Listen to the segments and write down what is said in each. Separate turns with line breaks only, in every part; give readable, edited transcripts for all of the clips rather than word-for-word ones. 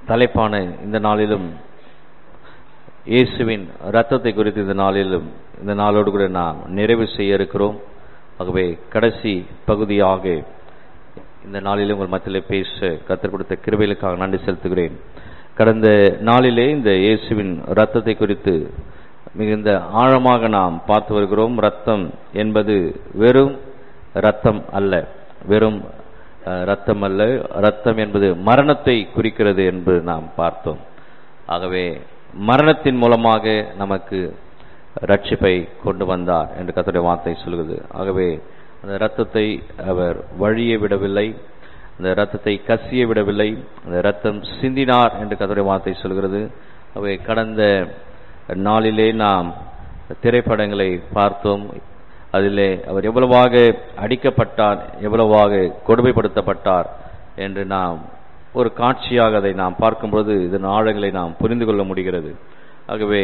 தலைப்பான இந்த நாளிலும் இயேசுவின் இரத்தத்தை குறித்து இந்த நாளோடு கூட நாம் நிறைவு செய்ய இருக்கிறோம். ஆகவே கடைசி பகுதியாக இந்த நாளிலே உங்கள் மத்தியிலே பேச கர்த்தர் கொடுத்த கிருபைகளுக்காக நன்றி செலுத்துகிறேன். கடந்த நாளிலே இந்த இயேசுவின் இரத்தத்தை குறித்து மிகுந்த ஆழமாக நாம் பார்த்து வருகிறோம். இரத்தம் என்பது வெறும் இரத்தம் அல்ல, இரத்தம் என்பது மரணத்தை குறிக்கிறது என்று நாம் பார்த்தோம். ஆகவே மரணத்தின் மூலமாக நமக்கு ரட்சிப்பை கொண்டு வந்தார் என்று கர்த்தருடைய வார்த்தை சொல்கிறது. ஆகவே அந்த இரத்தத்தை அவர் வழிய விடவில்லை, அந்த இரத்தத்தை கசிய விடவில்லை, அந்த இரத்தம் சிந்தினார் என்று கர்த்தருடைய வார்த்தை சொல்கிறது. ஆகவே கடந்த நாளிலே நாம் திரைப்படங்களை பார்த்தோம். அதிலே அவர் எவ்வளவாக அடிக்கப்பட்டார், எவ்வளவாக கொடுமைப்படுத்தப்பட்டார் என்று நாம் ஒரு காட்சியாக அதை நாம் பார்க்கும்போது இதன் ஆழங்களை நாம் புரிந்து கொள்ள முடிகிறது. ஆகவே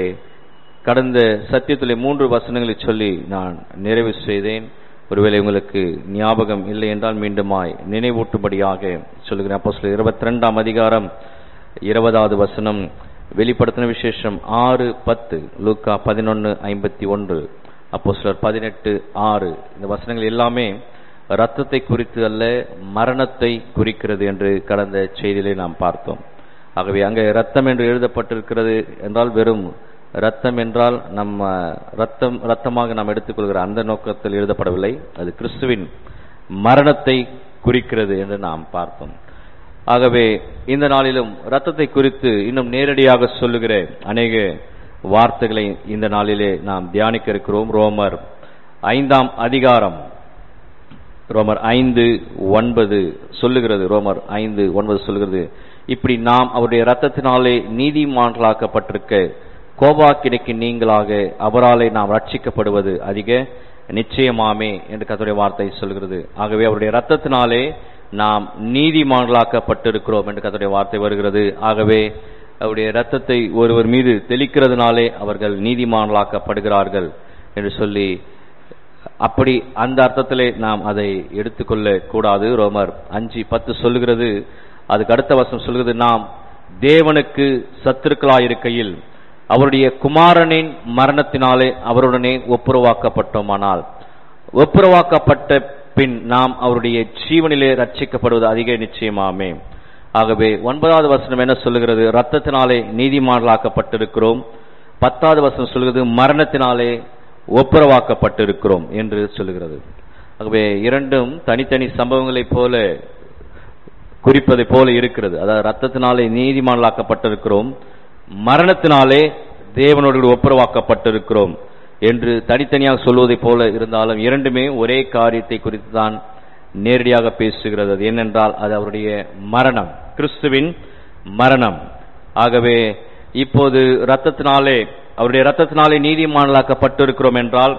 கடந்த சத்தியத்திலே 3 வசனங்களை சொல்லி நான் நிறைவு செய்தேன். ஒருவேளை உங்களுக்கு ஞாபகம் இல்லை என்றால் மீண்டுமாய் நினைவூட்டும்படியாக சொல்லுகிறேன். அப்போஸ்தலர் 22ஆம் அதிகாரம் 20வது வசனம், வெளிப்படுத்தின விசேஷம் 6:10, லூக்கா 11:51, அப்போஸ்தலர் 18:6. இந்த வசனங்கள் எல்லாமே இரத்தத்தை குறித்து அல்ல, மரணத்தை குறிக்கிறது என்று கடந்த செய்தியிலே நாம் பார்த்தோம். ஆகவே அங்கே இரத்தம் என்று எழுதப்பட்டிருக்கிறது என்றால் வெறும் இரத்தம் என்றால் நம்ம இரத்தமாக நாம் எடுத்துக்கொள்கிற அந்த நோக்கத்தில் எழுதப்படவில்லை. அது கிறிஸ்துவின் மரணத்தை குறிக்கிறது என்று நாம் பார்த்தோம். ஆகவே இந்த நாளிலும் இரத்தத்தை குறித்து இன்னும் நேரடியாக சொல்லுகிற அநேக வார்த்தைகளை இந்த நாளிலே நாம் தியானிக்க இருக்கிறோம். ரோமர் 5ஆம் அதிகாரம் ரோமர் 5:9 சொல்லுகிறது. ரோமர் 5:9 சொல்லுகிறது, இப்படி நாம் அவருடைய இரத்தத்தினாலே நீதிமான்களாக்கப்பட்டிருக்க கோபாக்கினைக்கு நீங்களாக அவராலே நாம் ரட்சிக்கப்படுவது அதிக நிச்சயமாமே என்று கர்த்தருடைய வார்த்தை சொல்கிறது. ஆகவே அவருடைய இரத்தத்தினாலே நாம் நீதிமான்களாக்கப்பட்டிருக்கிறோம் என்று கர்த்தருடைய வார்த்தை வருகிறது. ஆகவே அவருடைய இரத்தத்தை ஒருவர் மீது தெளிக்கிறதுனாலே அவர்கள் நீதிமான்களாக்கப்படுகிறார்கள் என்று சொல்லி, அப்படி அந்த அர்த்தத்திலே நாம் அதை எடுத்துக்கொள்ள கூடாது. ரோமர் 5:10 சொல்லுகிறது. அதுக்கு அடுத்த வசனம் சொல்லுகிறது, நாம் தேவனுக்கு சத்துருக்களாயிருக்கையில் அவருடைய குமாரனின் மரணத்தினாலே அவருடனே ஒப்புரவாக்கப்பட்டோமானால் ஒப்புரவாக்கப்பட்ட பின் நாம் அவருடைய ஜீவனிலே ரட்சிக்கப்படுவது அதிக நிச்சயமாமே. ஆகவே 9வது வசனம் என்ன சொல்லுகிறது? இரத்தத்தினாலே நீதிமான்களாக்கப்பட்டிருக்கிறோம். 10வது வசனம் சொல்லுகிறது, மரணத்தினாலே ஒப்புரவாக்கப்பட்டிருக்கிறோம் என்று சொல்லுகிறது. ஆகவே இரண்டும் தனித்தனி சம்பவங்களைப் போல குறிப்பதை போல இருக்கிறது. அதாவது இரத்தத்தினாலே நீதிமான்களாக்கப்பட்டிருக்கிறோம், மரணத்தினாலே தேவனோடு ஒப்புரவாக்கப்பட்டிருக்கிறோம் என்று தனித்தனியாக சொல்வதை போல இருந்தாலும் இரண்டுமே ஒரே காரியத்தை குறித்து தான் நேரடியாக பேசுகிறது. அது என்னென்றால் அது அவருடைய மரணம், கிறிஸ்துவின் மரணம். ஆகவே இப்போது அவருடைய இரத்தத்தினாலே நீதிமான்களாக்கப்பட்டிருக்கிறோம் என்றால்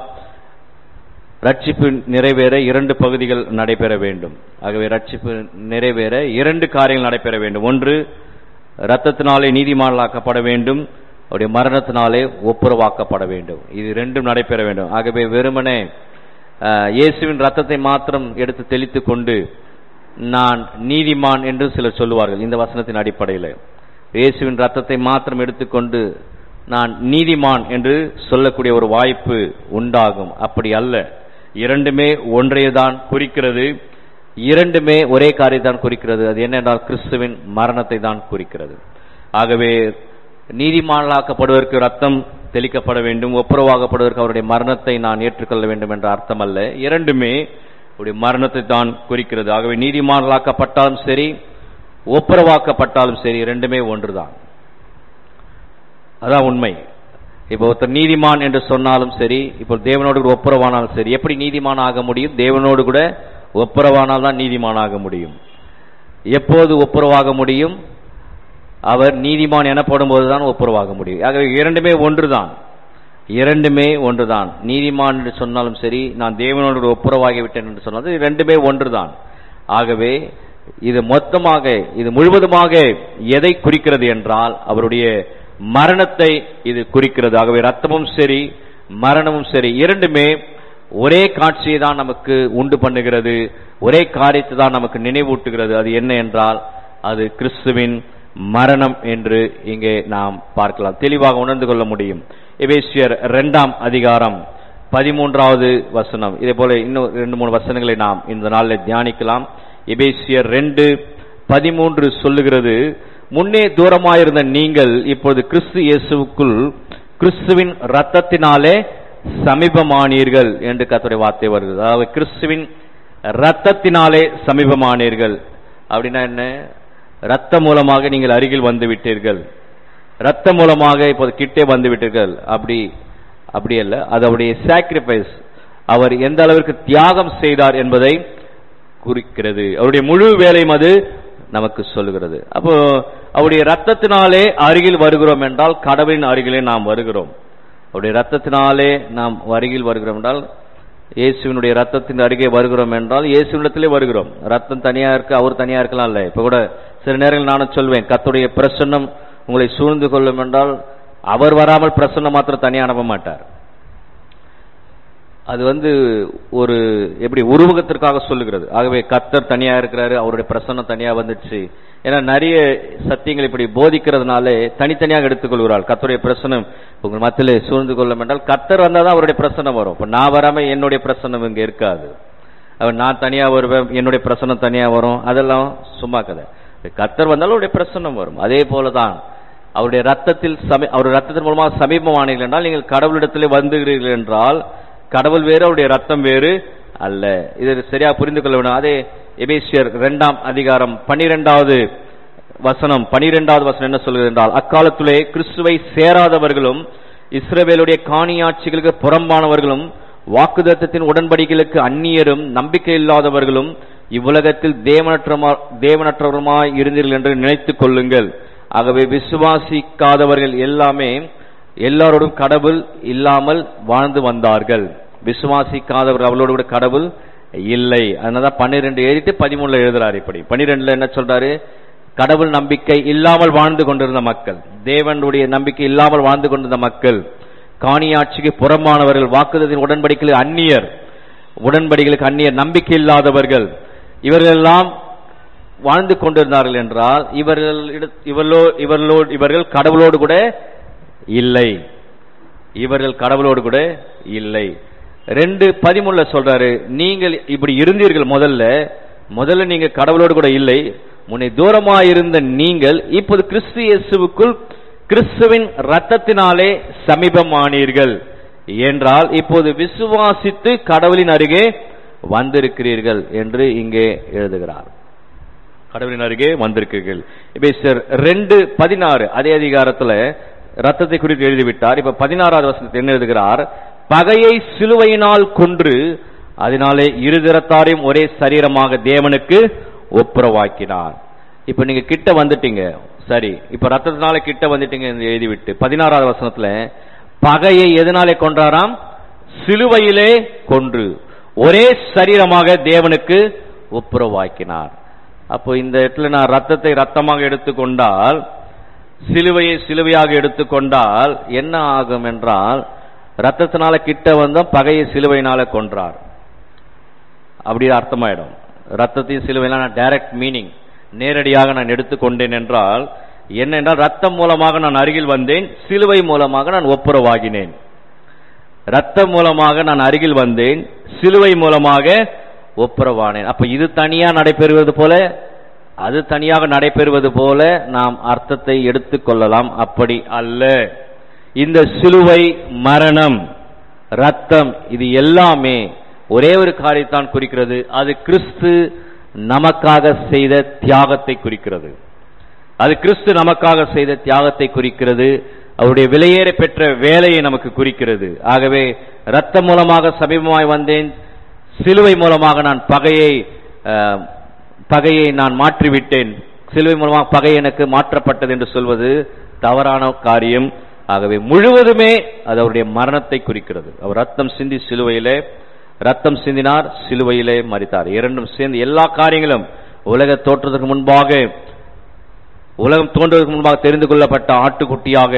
ரட்சிப்பு நிறைவேற 2 பகுதிகள் நடைபெற வேண்டும். ஆகவே ரட்சிப்பு நிறைவேற 2 காரியங்கள் நடைபெற வேண்டும். ஒன்று, இரத்தத்தினாலே நீதிமான்களாக்கப்பட வேண்டும், அவருடைய மரணத்தினாலே ஒப்புரவாக்கப்பட வேண்டும். இது 2ம் நடைபெற வேண்டும். ஆகவே வெறுமனே இயேசுவின் இரத்தத்தை மாத்திரம் எடுத்து தெளித்து கொண்டு நான் நீதிமான் என்று சிலர் சொல்லுவார்கள். இந்த வசனத்தின் அடிப்படையில் இயேசுவின் இரத்தத்தை மாத்திரம் எடுத்துக்கொண்டு நான் நீதிமான் என்று சொல்லக்கூடிய ஒரு வாய்ப்பு உண்டாகும். அப்படி அல்ல. இரண்டுமே ஒன்றையதான் குறிக்கிறது, இரண்டுமே ஒரே காரியத்தான் குறிக்கிறது. அது என்னென்றால் கிறிஸ்துவின் மரணத்தை தான் குறிக்கிறது. ஆகவே நீதிமான்களாக்கப்படுவதற்கு ரத்தம் தெளிக்கப்பட வேண்டும், ஒப்புரவாகப்படுவதற்கு அவருடைய மரணத்தை நான் ஏற்றுக்கொள்ள வேண்டும் என்ற அர்த்தம் அல்ல. இரண்டுமே அவருடைய மரணத்தை தான் குறிக்கிறது. ஆகவே நீதிமான்களாக்கப்பட்டாலும் சரி, ஒப்புரவாக்கப்பட்டாலும் சரி, இரண்டுமே ஒன்றுதான். அதான் உண்மை. இப்போ ஒருத்தர் நீதிமான் என்று சொன்னாலும் சரி, இப்போ தேவனோடு கூட ஒப்புரவானாலும் சரி, எப்படி நீதிமான் ஆக முடியும்? தேவனோடு கூட ஒப்புரவானால் தான் நீதிமானாக முடியும். எப்போது ஒப்புரவாக முடியும்? அவர் நீதிமான் எனப்படும் போதுதான் ஒப்புரவாக முடியும். ஆகவே இரண்டுமே ஒன்றுதான். நீதிமான் என்று சொன்னாலும் சரி, நான் தேவனோடு ஒப்புரவாகிவிட்டேன் என்று சொன்னாலும் இரண்டுமே ஒன்றுதான். ஆகவே இது மொத்தமாக, இது முழுவதுமாக எதை குறிக்கிறது என்றால் அவருடைய மரணத்தை இது குறிக்கிறது. ஆகவே ரத்தமும் சரி, மரணமும் சரி, இரண்டுமே ஒரே காட்சியை தான் நமக்கு உண்டு பண்ணுகிறது, ஒரே காரியத்தை தான் நமக்கு நினைவூட்டுகிறது. அது என்ன என்றால் அது கிறிஸ்துவின் மரணம் என்று இங்கே நாம் பார்க்கலாம், தெளிவாக உணர்ந்து கொள்ள முடியும். எபேசியர் 2ஆம் அதிகாரம் 13வது வசனம். இதே போல இன்னும் 2-3 வசனங்களை நாம் இந்த நாளில் தியானிக்கலாம். எபேசியர் 2:13 சொல்லுகிறது, முன்னே தூரமாயிருந்த நீங்கள் இப்பொழுது கிறிஸ்து இயேசுவுக்குள் கிறிஸ்துவின் இரத்தத்தினாலே சமீபமானீர்கள் என்று கர்த்தருடைய வார்த்தை வருகிறது. அதாவது கிறிஸ்துவின் இரத்தத்தினாலே சமீபமானீர்கள் அப்படின்னா என்ன? இரத்தம் மூலமாக நீங்கள் அருகில் வந்து விட்டீர்கள், இரத்தம் மூலமாக இப்போது கிட்டே வந்து விட்டீர்கள். அப்படி அல்ல, அது அவருடைய சாக்ரிஃபைஸ், அவர் எந்த அளவிற்கு தியாகம் செய்தார் என்பதை குறிக்கிறது. அவருடைய முழு வேலையும் அது நமக்கு சொல்லுகிறது. அப்போ அவருடைய இரத்தத்தினாலே அருகில் வருகிறோம் என்றால் கடவுளின் அருகிலே நாம் வருகிறோம். அவருடைய இரத்தத்தினாலே நாம் அருகில் வருகிறோம் என்றால் இயேசுவினுடைய ரத்தத்தின் அருகே வருகிறோம் என்றால் இயேசுவிடத்திலே வருகிறோம். ரத்தம் தனியா இருக்கு, அவர் தனியா இருக்கலாம் இல்ல. இப்ப கூட சில நேரங்கள் நானும் சொல்வேன், கர்த்தருடைய பிரசன்னம் உங்களை சூழ்ந்து கொள்ளும் என்றால் அவர் வராமல் பிரசன்னம் மாத்திரம் தனியா அனுப்ப மாட்டார். அது ஒரு எப்படி உருவகத்திற்காக சொல்லுகிறது. ஆகவே கர்த்தர் தனியா இருக்கிறாரு, அவருடைய பிரசன்னம் தனியா வந்துச்சு. ஏன்னா நிறைய சத்தியங்கள் இப்படி போதிக்கிறதுனாலே தனித்தனியாக எடுத்துக்கொள்கிறாள். கர்த்தருடைய பிரசன்னம் உங்கள் மத்தியிலே சூழ்ந்து கொள்ளும் என்றால் கர்த்தர் வந்தாதான் அவருடைய பிரசன்னம் வரும். இப்ப நான் வராம என்னுடைய பிரசன்னம் இங்க இருக்காது. நான் தனியா வருவேன், என்னுடைய பிரசன்னம் தனியா வரும், அதெல்லாம் சும்மா கதை. கர்த்தர் வந்தாலும் அவருடைய பிரசன்னம் வரும். அதே போலதான் அவருடைய ரத்தத்தில் அவருடைய ரத்தத்தின் மூலமாக சமீபமானீர்கள் என்றால் நீங்கள் கடவுளிடத்திலே வந்துகிறீர்கள் என்றால் கடவுள் வேறு, அவருடைய ரத்தம் வேறு அல்ல. இதை சரியா புரிந்து கொள்ள வேண்டும். அதே எபேசியர் 2ஆம் அதிகாரம் 12வது வசனம் என்ன சொல்கிறது என்றால், அக்காலத்திலே கிறிஸ்துவை சேராதவர்களும் இஸ்ரவேலுடைய காணியாட்சிகளுக்கு புறம்பானவர்களும் வாக்குத்தத்தத்தின் உடன்படிக்கைகளுக்கு அந்நியரும் நம்பிக்கை இல்லாதவர்களும் இவ்வுலகத்தில் தேவனற்றவருமாய் இருந்தீர்கள் என்று நினைத்துக் கொள்ளுங்கள். ஆகவே விசுவாசிக்காதவர்கள் எல்லாரோடும் கடவுள் இல்லாமல் வாழ்ந்து வந்தார்கள். விசுவாசிக்காதவர்கள் அவளோடு கூட கடவுள் இல்லை. அதனால 12 எழுதிட்டு 13 எழுதுறாரு. இப்படி 12 என்ன சொல்றாரு? கடவுள் நம்பிக்கை இல்லாமல் வாழ்ந்து கொண்டிருந்த மக்கள், தேவனுடைய நம்பிக்கை இல்லாமல் வாழ்ந்து கொண்டிருந்த மக்கள், காணியாட்சிக்கு புறம்பானவர்கள், வாக்குத்தத்தின் உடன்படிக்கைகளுக்கு அந்நியர், நம்பிக்கை இல்லாதவர்கள், இவர்கள் எல்லாம் வாழ்ந்து கொண்டிருந்தார்கள் என்றால் இவர்கள் கடவுளோடு கூட இல்லை. இவர்கள் கடவுளோடு கூட இல்லை. 2:13 சொல்றாரு, நீங்கள் இப்படி இருந்தீர்கள். முதல்ல நீங்க கடவுளோடு கூட இல்லை. முன்னே தூரமாயிருந்த நீங்கள் இப்போது கிறிஸ்து இயேசுவுக்குள் கிறிஸ்துவின் இரத்தத்தினாலே சமீபமானீர்கள் என்றால் இப்போது விசுவாசித்து கடவுளின் அருகே வந்திருக்கிறீர்கள் என்று இங்கே எழுதுகிறார். கடவுளின் அருகே வந்திருக்கிறீர்கள். எபேசியர் 2:16 அதே அதிகாரத்துல ரத்தத்தை குறித்து எழுதிவிட்டார். இப்ப 16வது வசனத்தில் என்ன எழுதுகிறார்? பகையை சிலுவையினால் கொன்று அதனாலே இருதரத்தாரையும் ஒரே சரீரமாக தேவனுக்கு ஒப்புரவாக்கினார். இப்ப நீங்க கிட்ட வந்துட்டீங்க, சரி, இப்ப ரத்தத்தினால கிட்ட வந்துட்டீங்க எழுதிவிட்டு 16வது வசனத்துல பகையை எதனாலே கொன்றாராம்? சிலுவையிலே கொன்று ஒரே சரீரமாக தேவனுக்கு ஒப்புரவாக்கினார். அப்போ இந்த இடத்துல நான் ரத்தத்தை ரத்தமாக எடுத்துக்கொண்டால், சிலுவையை சிலுவையாக எடுத்துக்கொண்டால் என்ன ஆகும் என்றால், ரத்தத்தினால கிட்ட வந்தோம், பகையை சிலுவையினால கொன்றார், அப்படி அர்த்தமாயிடும். ரத்தத்தையும் சிலுவையினால நான் டைரக்ட் மீனிங், நேரடியாக நான் எடுத்துக்கொண்டேன் என்றால் என்ன என்றால், ரத்தம் மூலமாக நான் அருகில் வந்தேன், சிலுவை மூலமாக நான் ஒப்புரவாகினேன். ரத்தம் மூலமாக நான் அருகில் வந்தேன், சிலுவை மூலமாக ஒப்புரவானேன். அப்ப இது தனியா நடைபெறுவது போல அது தனியாக நடைபெறுவது போல நாம் அர்த்தத்தை எடுத்துக்கொள்ளலாம். அப்படி அல்ல. இந்த சிலுவை, மரணம், ரத்தம், இது எல்லாமே ஒரே ஒரு காரியத்தான் குறிக்கிறது. அது கிறிஸ்து நமக்காக செய்த தியாகத்தை குறிக்கிறது. அது கிறிஸ்து நமக்காக செய்த தியாகத்தை குறிக்கிறது. அவருடைய விலையேற பெற்ற வேலையை நமக்கு குறிக்கிறது. ஆகவே ரத்தம் மூலமாக சமீபமாய் வந்தேன், சிலுவை மூலமாக நான் பகையை நான் மாற்றிவிட்டேன், சிலுவை மூலமாக பகை எனக்கு மாற்றப்பட்டது என்று சொல்வது தவறான காரியம். ஆகவே முழுவதுமே அது அவருடைய மரணத்தை குறிக்கிறது. அவர் ரத்தம் சிந்தி சிலுவையிலே ரத்தம் சிந்தினார், சிலுவையிலே மரித்தார். இரண்டும் சேர்ந்து எல்லா காரியங்களும் உலகம் தோற்றுவதற்கு முன்பாக தெரிந்து கொள்ளப்பட்ட ஆட்டுக்குட்டியாக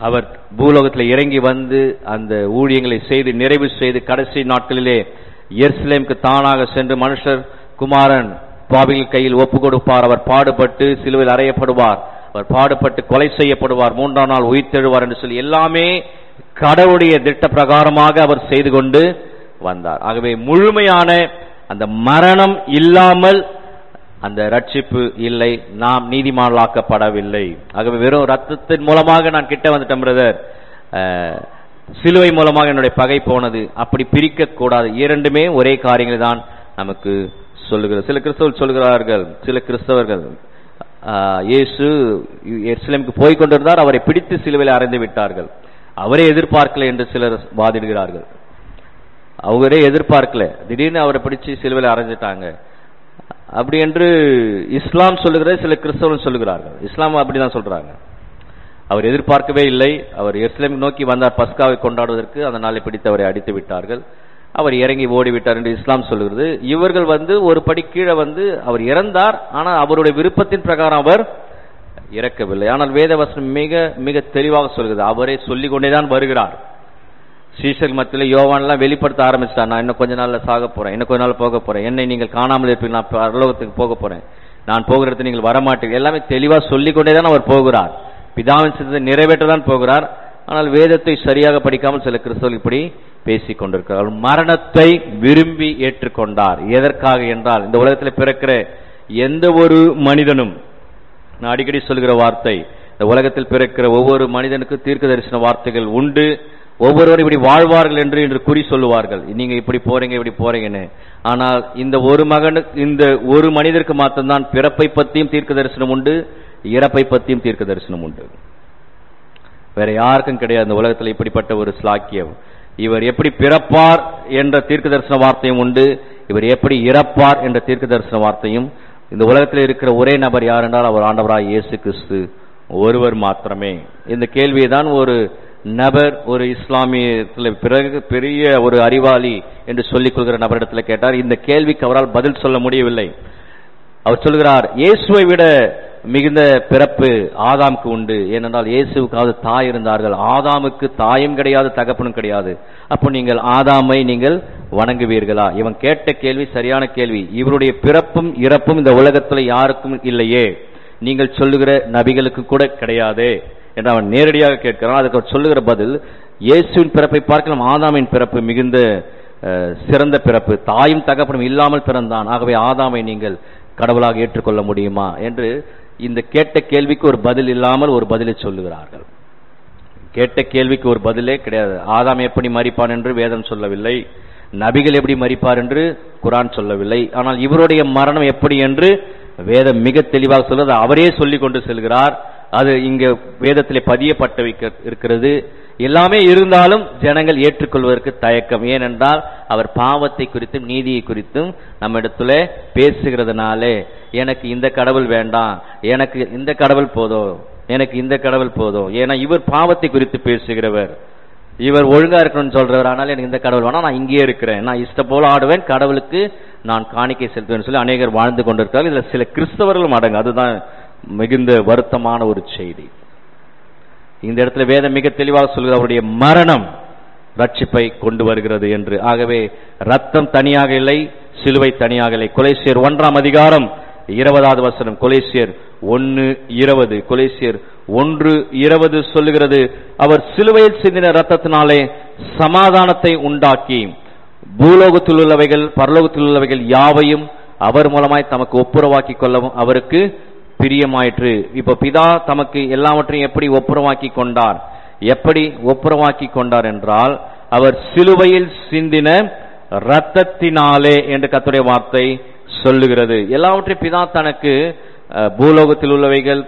அவர் பூலோகத்தில் இறங்கி வந்து அந்த ஊழியங்களை செய்து நிறைவு செய்து கடைசி நாட்களிலே எருசலேமுக்கு தானாக சென்று மனுஷர் குமாரன் பாவிகள் கையில் ஒப்பு கொடுப்பார். அவர் பாடுபட்டு சிலுவையில் அறையப்படுவார், அவர் பாடுபட்டு கொலை செய்யப்படுவார், 3ஆம் நாள் உயிர்த்தெழுவார் என்று சொல்லி எல்லாமே கடவுளுடைய திட்ட பிரகாரமாக அவர் செய்து கொண்டு வந்தார். ஆகவே முழுமையான அந்த மரணம் இல்லாமல் அந்த ரட்சிப்பு இல்லை, நாம் நீதிமான்களாக்கப்படவில்லை. ஆகவே வெறும் ரத்தத்தின் மூலமாக நான் கிட்ட வந்துட்டேன் பிரதர், சிலுவை மூலமாக என்னுடைய பகை போனது, அப்படி பிரிக்க கூடாது. இரண்டுமே ஒரே காரியங்களை தான் நமக்கு சொல்லுகிறது. சில கிறிஸ்தவர்கள் சொல்கிறார்கள், சில கிறிஸ்தவர்கள் இயேசு எருசலேமுக்கு போய் கொண்டிருந்தார், அவரை பிடித்து சிலுவையில் அறைந்து விட்டார்கள், அவரே எதிர்பார்க்கல என்று சிலர் வாதிடுகிறார்கள். அவரே எதிர்பார்க்கல, திடீர்னு அவரை பிடிச்சு சிலுவையில் அறைஞ்சிட்டாங்க அப்படி என்று இஸ்லாம் சொல்லுகிறது, சில கிறிஸ்தவர்கள் சொல்லுகிறார்கள். இஸ்லாம் அப்படிதான் சொல்றாங்க, அவர் எதிர்பார்க்கவே இல்லை, அவர் எருசலேம் நோக்கி வந்தார் பஸ்காவை கொண்டாடுவதற்கு, அந்த நாளை பிடித்து அவரை அடித்து விட்டார்கள், அவர் இறங்கி ஓடிவிட்டார் என்று இஸ்லாம் சொல்லுகிறது. இவர்கள் ஒரு படி கீழே அவர் இறந்தார், ஆனால் அவருடைய விருப்பத்தின் பிரகாரம் அவர் இறக்கவில்லை. ஆனால் வேதவசனம் மிக மிக தெளிவாக சொல்கிறது, அவரே சொல்லிக் கொண்டேதான் வருகிறார். சீஷர்கள் மத்தியில் யோவான்லாம் வெளிப்படுத்த ஆரம்பிச்சிட்டார், நான் இன்னும் கொஞ்ச நாள்ல சாக போறேன், இன்னும் கொஞ்ச நாள் போக போறேன், என்னை நீங்கள் காணாமல் இருப்பீங்க, நான் பரலோகத்துக்கு போக போறேன், நான் போகிற இடத்துல நீங்கள் வரமாட்டீங்க, எல்லாமே தெளிவா சொல்லிக் கொண்டேதான் அவர் போகிறார், பிதாவின் சித்தத்தை நிறைவேற்றதான் போகிறார். ஆனால் வேதத்தை சரியாக படிக்காமல் சில கிறிஸ்தவர்கள் இப்படி பேசிக் கொண்டிருக்கிறார். மரணத்தை விரும்பி ஏற்றுக்கொண்டார். எதற்காக என்றால், இந்த உலகத்தில் பிறக்கிற எந்த ஒரு மனிதனும், நான் அடிக்கடி சொல்கிற வார்த்தை, இந்த உலகத்தில் பிறக்கிற ஒவ்வொரு மனிதனுக்கும் தீர்க்க தரிசன வார்த்தைகள் உண்டு. ஒவ்வொருவரும் இப்படி வாழ்வார்கள் என்று குறி சொல்லுவார்கள், நீங்க இப்படி போறீங்க இப்படி போறீங்கன்னு. ஆனால் இந்த ஒரு மனிதருக்கு மாத்திரம்தான் பிறப்பை பற்றியும் தீர்க்க தரிசனம் உண்டு, இறப்பை பற்றியும் தீர்க்க தரிசனம் உண்டு. வேற யாருக்கும் கிடையாது இந்த உலகத்தில் இப்படிப்பட்ட ஒரு ஸ்லாக்கியம். இவர் எப்படி பிறப்பார் என்ற தீர்க்க தரிசன வார்த்தையும் உண்டு, இவர் எப்படி இறப்பார் என்ற தீர்க்க தரிசன வார்த்தையும். இந்த உலகத்தில் இருக்கிற ஒரே நபர் யார் என்றால் அவர் ஆண்டவராய் இயேசு கிறிஸ்து ஒருவர் மாத்திரமே. இந்த கேள்வியை தான் ஒரு நபர் ஒரு இஸ்லாமியத்தில் பிறகு பெரிய ஒரு அறிவாளி என்று சொல்லிக் கொள்கிற நபரிடத்தில் கேட்டார். இந்த கேள்விக்கு அவரால் பதில் சொல்ல முடியவில்லை. அவர் சொல்கிறார், இயேசுவை விட மிகுந்த பிறப்பு ஆதாமுக்கு உண்டு. ஏனென்றால் இயேசுவுக்காவது தாய் இருந்தார்கள், ஆதாமுக்கு தாயும் கிடையாது தகப்பனும் கிடையாது. அப்போ நீங்கள் ஆதாமை நீங்கள் வணங்குவீர்களா? இவன் கேட்ட கேள்வி சரியான கேள்வி. இவருடைய பிறப்பும் இறப்பும் இந்த உலகத்தில் யாருக்கும் இல்லையே, நீங்கள் சொல்லுகிற நபிகளுக்கு கூட கிடையாது என்று அவன் நேரடியாக கேட்கிறான். அதுக்கு அவர் சொல்லுகிற பதில், இயேசுவின் பிறப்பை பார்க்கலாம் ஆதாமின் பிறப்பு மிகுந்த சிறந்த பிறப்பு, தாயும் தகப்பனும் இல்லாமல் பிறந்தான். ஆகவே ஆதாமை நீங்கள் கடவுளாக ஏற்றுக்கொள்ள முடியுமா என்று இந்த கேட்ட கேள்விக்கு ஒரு பதில் இல்லாமல் ஒரு பதிலை சொல்லுகிறார்கள். கேட்ட கேள்விக்கு ஒரு பதிலே கிடையாது. ஆதாம் எப்படி மரிப்பான் என்று வேதம் சொல்லவில்லை, நபிகள் எப்படி மரிப்பார் என்று குர்ஆன் சொல்லவில்லை. ஆனால் இவருடைய மரணம் எப்படி என்று வேதம் மிக தெளிவாக சொல்வது, அவரே சொல்லிக் கொண்டு செல்கிறார். அது இங்க வேதத்திலே பதியப்பட்டு இருக்கிறது. எல்லாமே இருந்தாலும் ஜனங்கள் ஏற்றுக்கொள்வதற்கு தயக்கம். ஏனென்றால் அவர் பாவத்தை குறித்தும் நீதியை குறித்தும் நம்ம இடத்துல பேசுகிறதுனாலே, எனக்கு இந்த கடவுள் வேண்டாம், எனக்கு இந்த கடவுள் போதும், எனக்கு இந்த கடவுள் போதும். ஏன்னா இவர் பாவத்தை குறித்து பேசுகிறவர், இவர் ஒழுங்கா இருக்கணும்னு சொல்றவர். ஆனால் எனக்கு இந்த கடவுள் வேணா, நான் இங்கேயே இருக்கிறேன், நான் இஷ்ட போல ஆடுவேன், கடவுளுக்கு நான் காணிக்கை செலுத்துவேன் சொல்லி அநேகர் வாழ்ந்து கொண்டிருக்கிறார்கள். இதுல சில கிறிஸ்தவர்களும் அடங்கு. அதுதான் மிகுந்த வருத்தமான ஒரு செய்தி. இந்த இடத்துல வேதம் மிக தெளிவாக சொல்கிற அவருடைய மரணம் ரட்சிப்பை கொண்டு வருகிறது என்று. ஆகவே ரத்தம் தனியாக இல்லை, சிலுவை தனியாக இல்லை. கொலேசியர் 1ஆம் அதிகாரம் 20வது வசனம், கொலேசியர் 1:20, கொலேசியர் 1:20 சொல்லுகிறது, அவர் சிலுவையில் சிந்தின ரத்தத்தினாலே சமாதானத்தை உண்டாக்கி பூலோகத்தில் உள்ளவைகள் பரலோகத்தில் உள்ளவைகள் யாவையும் அவர் மூலமாய் தமக்கு ஒப்புரவாக்கி கொள்ளவும் அவருக்கு பிரியமாயிற்று. இப்ப பிதா தமக்கு எல்லாவற்றையும் எப்படி ஒப்புரவாக்கி கொண்டார்? எப்படி ஒப்புரவாக்கி கொண்டார் என்றால், அவர் சிலுவையில் சிந்தின இரத்தத்தினாலே என்று கர்த்தருடைய வார்த்தை சொல்லுகிறது. எல்லாவற்றையும் பிதா தனக்கு பூலோகத்தில் உள்ளவைகள்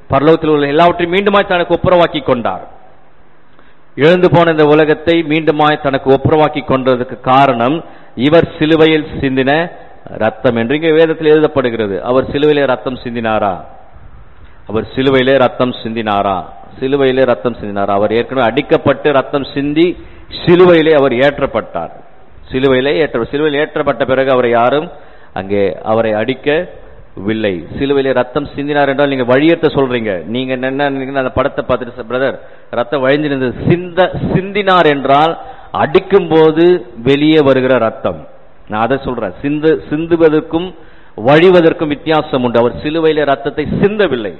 பரலோகத்தில் உள்ள எல்லாவற்றையும் மீண்டுமாய் தனக்கு ஒப்புரவாக்கி கொண்டார். இழந்து போன இந்த உலகத்தை மீண்டுமாய் தனக்கு ஒப்புரவாக்கி கொண்டதற்கு காரணம் இவர் சிலுவையில் சிந்தின ரத்தம் என்று இங்கே வேதத்தில் எழுதப்படுகிறது. அவர் சிலுவையிலே ரத்தம் சிந்தினாரா? அவர் சிலுவையிலே ரத்தம் சிந்தினாரா? சிலுவையிலே ரத்தம் சிந்தினாரா? அவர் ஏற்கனவே அடிக்கப்பட்டு ரத்தம் சிந்தி சிலுவையிலே அவர் ஏற்றப்பட்டார். சிலுவையில் ஏற்றப்பட்ட பிறகு அவரை யாரும் அங்கே அவரை அடிக்கவில்லை. சிலுவையிலே ரத்தம் சிந்தினார் என்றால் நீங்க வழியேற்ற சொல்றீங்க. நீங்க என்ன அந்த படத்தை பார்த்துட்டு, பிரதர் ரத்தம் வழிஞ்சிருந்தது, சிந்தினார் என்றால் அடிக்கும் போது வெளியே வருகிற ரத்தம். நான் அதை சொல்றேன். சிந்துவதற்கும் வழிவதற்கும் வித்தியாசம் உண்டு. அவர் சிலுவையிலே ரத்தத்தை சிந்தவில்லை,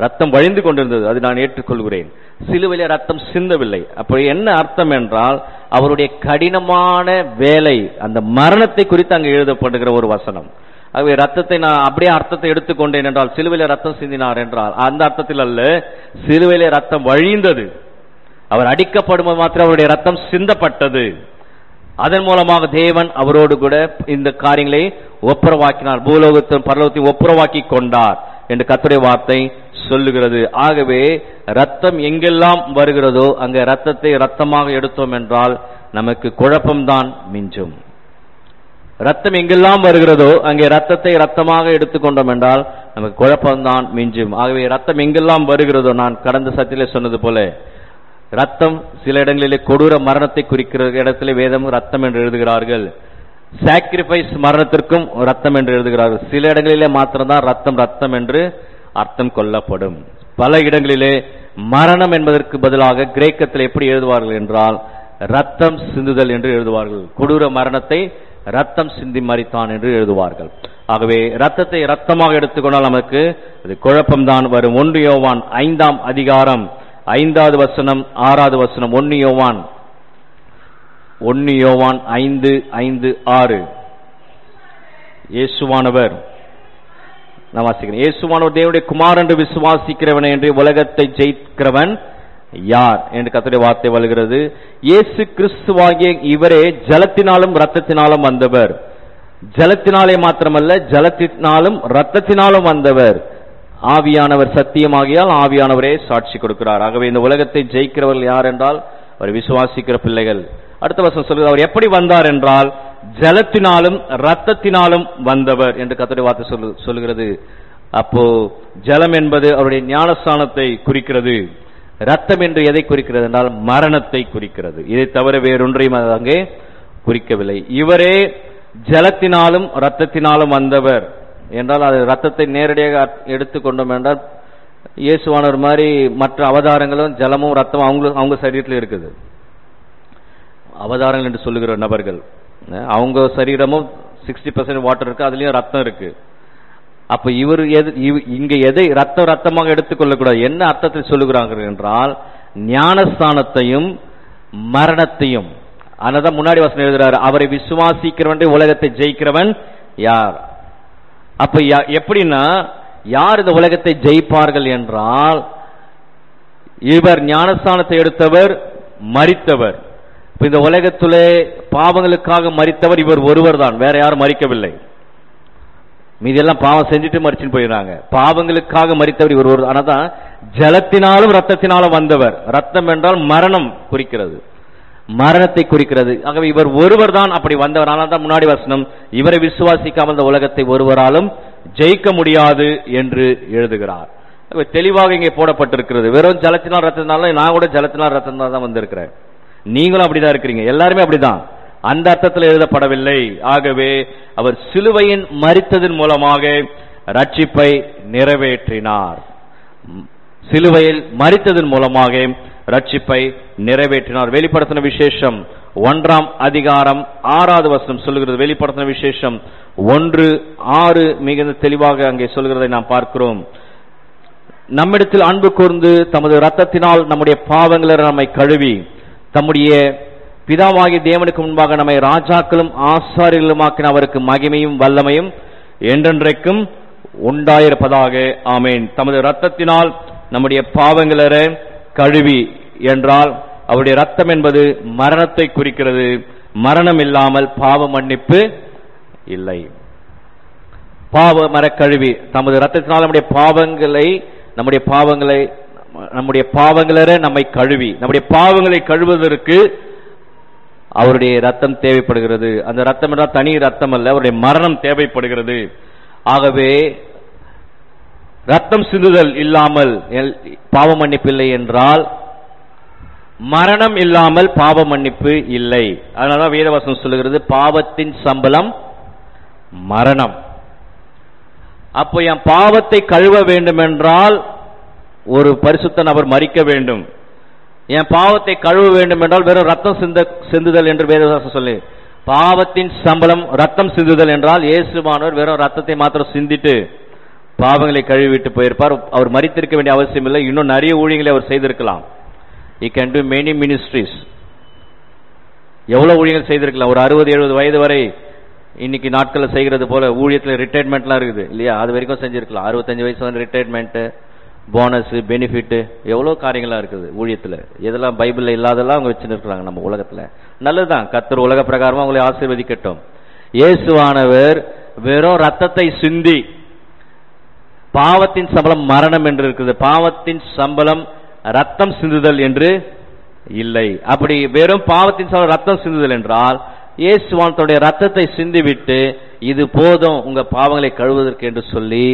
ரத்தம் வழிந்து கொண்டிருந்தது, அது நான் ஏற்றுக்கொள்கிறேன். சிலுவையிலே ரத்தம் சிந்தவில்லை. அப்ப என்ன அர்த்தம் என்றால் அவருடைய கடினமான வேலை, அந்த மரணத்தை குறித்து அங்கு எழுதப்படுகிற ஒரு வசனம். ஆகவே ரத்தத்தை நான் அப்படியே அர்த்தத்தை எடுத்துக்கொண்டேன் என்றால் சிலுவையிலே ரத்தம் சிந்தினார் என்றால் அந்த அர்த்தத்தில் அல்ல. சிலுவையிலே ரத்தம் வழிந்தது, அவர் அடிக்கப்படும்போது மாத்திரம் அவருடைய ரத்தம் சிந்தப்பட்டது. அதன் மூலமாக தேவன் அவரோடு கூட இந்த காரியங்களை ஒப்புரவாக்கினார், பூலோகத்தையும் பரலோகத்தையும் ஒப்புரவாக்கி கொண்டார் என்று கர்த்தருடைய வார்த்தை சொல்லுகிறது. ஆகவே ரத்தம் எங்கெல்லாம் வருகிறதோ அங்கே ரத்தத்தை ரத்தமாக எடுத்தோம் என்றால் நமக்கு குழப்பம்தான் மிஞ்சும். ரத்தம் எங்கெல்லாம் வருகிறதோ அங்கே ரத்தத்தை ரத்தமாக எடுத்துக்கொண்டோம் என்றால் நமக்கு குழப்பம்தான் மிஞ்சும். ஆகவே ரத்தம் எங்கெல்லாம் வருகிறதோ, நான் கடந்த சத்தியிலே சொன்னது போல, ரத்தம் சில இடங்களிலே கொடூர மரணத்தை குறிக்கிற இடத்திலே வேதம் ரத்தம் என்று எழுதுகிறார்கள். சாக்ரிஃபைஸ் மரணத்திற்கும் ரத்தம் என்று எழுதுகிறார்கள். சில இடங்களிலே மாத்திரம்தான் ரத்தம் ரத்தம் என்று அர்த்தம் கொள்ளப்படும். பல இடங்களிலே மரணம் என்பதற்கு பதிலாக கிரேக்கத்தில் எப்படி எழுதுவார்கள் என்றால் ரத்தம் சிந்துதல் என்று எழுதுவார்கள். கொடூர மரணத்தை ரத்தம் சிந்தி மரித்தான் என்று எழுதுவார்கள். ஆகவே ரத்தத்தை ரத்தமாக எடுத்துக்கொண்டால் நமக்கு அது குழப்பம்தான் வரும். 1 யோவான் 5ஆம் அதிகாரம் 5வது வசனம் 6வது வசனம். 1 யோவான் 5:5-6. இயேசுவானவர், நான் வாசிக்கிறேன். இயேசுவானவர் தேவனுடைய குமாரன் என்று விசுவாசிக்கிறவனே என்று உலகத்தை ஜெயிக்கிறவன் யார் என்று கர்த்தருடைய வார்த்தை வருகிறது. இயேசு கிறிஸ்துவாகிய இவரே ஜலத்தினாலும் இரத்தத்தினாலும் வந்தவர். ஜலத்தினாலே மாத்திரமல்ல, ஜலத்தினாலும் இரத்தத்தினாலும் வந்தவர். ஆவியானவர் சத்தியமாகியால் ஆவியானவரே சாட்சி கொடுக்கிறார். ஆகவே இந்த உலகத்தை ஜெயிக்கிறவர்கள் யார் என்றால் அவர் விசுவாசிக்கிற பிள்ளைகள். அடுத்த வசனம் சொல்கிறது, அவர் எப்படி வந்தார் என்றால் ஜலத்தினாலும் இரத்தத்தினாலும் வந்தவர் என்று கர்த்தருடைய வார்த்தை சொல்லுகிறது. அப்போ ஜலம் என்பது அவருடைய ஞானஸ்நானத்தை குறிக்கிறது. ரத்தம் என்று எதை குறிக்கிறது என்றால் மரணத்தை குறிக்கிறது. இதை தவிர வேறொன்றையும் அங்கே குறிக்கவில்லை. இவரே ஜலத்தினாலும் இரத்தத்தினாலும் வந்தவர் என்றால் அது ரத்தத்தை நேரடியாக எடுத்துக்கொண்டோம் என்றால் இயேசுவானவர் மாதிரி மற்ற அவதாரங்களும் ஜலமும் ரத்தமும் அவங்க சரீரத்தில் இருக்குது. அவதாரங்கள் என்று சொல்லுகிற நபர்கள் அவங்க சரீரமும் 60% வாட்டர் இருக்கு, அதுலயும் ரத்தம் இருக்கு. அப்ப இவர் இங்க எதை ரத்தமாக எடுத்துக்கொள்ளக்கூடாது. என்ன அர்த்தத்தில் சொல்லுகிறாங்க என்றால் ஞானஸ்தானத்தையும் மரணத்தையும். அதனால்தான் முன்னாடி வசனம் எழுதுறாரு, அவரை விசுவாசிக்கிறவன் உலகத்தை ஜெயிக்கிறவன் யார். அப்ப எப்படின்னா யார் இந்த உலகத்தை ஜெயிப்பார்கள் என்றால் இவர் ஞானஸ்தானத்தை எடுத்தவர், மரித்தவர். இந்த உலகத்திலே பாவங்களுக்காக மரித்தவர் இவர் ஒருவர் தான், வேற யாரும் மரிக்கவில்லை. மீதெல்லாம் பாவம் செஞ்சுட்டு மரிச்சுட்டு போயிடுறாங்க. பாவங்களுக்காக மரித்தவர் இவர் ஒரு. ஆனாதான் ஜலத்தினாலும் ரத்தத்தினாலும் வந்தவர். ரத்தம் என்றால் மரணம் குறிக்கிறது, மரணத்தை குறிக்கிறது. ஆகவே இவர் ஒருவர் தான் அப்படி வந்தவர். ஆனால் தான் முன்னாடி வசனம் இவரை விசுவாசிக்காமல் இந்த உலகத்தை ஒருவராலும் ஜெயிக்க முடியாது என்று எழுதுகிறார். தெளிவாக இங்கே போடப்பட்டிருக்கிறது. வெறும் ஜலத்தினால் ரத்தத்தினால, நான் கூட ஜலத்தினால் ரத்தத்தினால் தான் வந்திருக்கிறேன், நீங்களும் அப்படிதான் இருக்கிறீங்க, எல்லாருமே அப்படிதான். அந்த அர்த்தத்தில் எழுதப்படவில்லை. ஆகவே அவர் சிலுவையின் மரித்ததன் மூலமாக ரட்சிப்பை நிறைவேற்றினார். சிலுவையில் மரித்ததன் மூலமாக ரட்சிப்பை நிறைவேற்றினார். வெளிப்படுத்தின விசேஷம் 1ஆம் அதிகாரம் 6வது வசனம் சொல்லுகிறது. வெளிப்படுத்தின விசேஷம் 1:6 மிகுந்த தெளிவாக அங்கே சொல்கிறதை நாம் பார்க்கிறோம். நம்மிடத்தில் அன்பு கூர்ந்து தமது இரத்தத்தினால் நம்முடைய பாவங்களை நம்மை கழுவி தம்முடைய பிதாவாகிய தேவனுக்கு முன்பாக நம்மை ராஜாக்களும் ஆசாரியர்களுமாக்கின அவருக்கு மகிமையும் வல்லமையும் என்றென்றைக்கும் உண்டாயிருப்பதாக. ஆமேன். தமது இரத்தத்தினால் நம்முடைய பாவங்களை கழுவி என்றால் அவருடைய ரத்தம் என்பது மரணத்தை குறிக்கிறது. மரணம் இல்லாமல் பாவ மன்னிப்பு இல்லை. பாவ மர கழுவி தமது இரத்தத்தினால் நம்முடைய பாவங்களை நம்மை கழுவி. நம்முடைய பாவங்களை கழுவதற்கு அவருடைய ரத்தம் தேவைப்படுகிறது. அந்த ரத்தம் என்றால் தனி ரத்தம் அல்ல, அவருடைய மரணம் தேவைப்படுகிறது. ஆகவே ரத்தம் சிந்துதல் இல்லாமல் பாவ மன்னிப்பு இல்லை என்றால் மரணம் இல்லாமல் பாவ மன்னிப்பு இல்லை. அதனால வேதவசனம் சொல்லுகிறது பாவத்தின் சம்பளம் மரணம். அப்போ என் பாவத்தை கழுவ வேண்டும் என்றால் ஒரு பரிசுத்த நபர் மரிக்க வேண்டும். என் பாவத்தை கழுவ வேண்டும் என்றால் வெறும் ரத்தம் சிந்துதல் என்று வேதவசனம் சொல்லி பாவத்தின் சம்பளம் ரத்தம் சிந்துதல் என்றால் இயேசுவானவர் வெறும் ரத்தத்தை மாத்திரம் சிந்திட்டு பாவங்களை கழுவிட்டு போயிருப்பார். அவர் மரித்திருக்க வேண்டிய அவசியம் இல்லை. இன்னும் நிறைய ஊழியங்களை அவர் செய்திருக்கலாம். He can do many ministries. எவ்வளவு ஊழியங்கள் செய்திருக்கலாம். ஒரு 60-70 வயது வரை இன்னைக்கு நாட்களில் செய்கிறது போல ஊழியத்தில் ரிட்டையர்மெண்ட்லாம் இருக்குது இல்லையா, அது வரைக்கும் செஞ்சிருக்கலாம். 65 வயசு வந்து ரிட்டையர்மெண்ட், போனஸ், பெனிஃபிட், எவ்வளோ காரியங்களாக இருக்குது ஊழியத்தில். இதெல்லாம் பைபிளில் இல்லாதெல்லாம் அவங்க வச்சுன்னு இருக்கிறாங்க நம்ம உலகத்தில். நல்லதுதான், கர்த்தர் உலக பிரகாரமாக உங்களை ஆசீர்வதிக்கட்டும். இயேசுவானவர் வெறும் ரத்தத்தை சிந்தி, பாவத்தின் சம்பளம் மரணம் என்று இருக்குது, பாவத்தின் சம்பளம் ரத்தம் சிந்துதல் என்று இல்லை. அப்படி வெறும் பாவத்தின் சம்பளம் ரத்தம் சிந்துதல் என்றால் இயேசுவானவருடைய ரத்தத்தை சிந்திவிட்டு இது போதும் உங்க பாவங்களை கழுவுவதற்கு என்று சொல்லி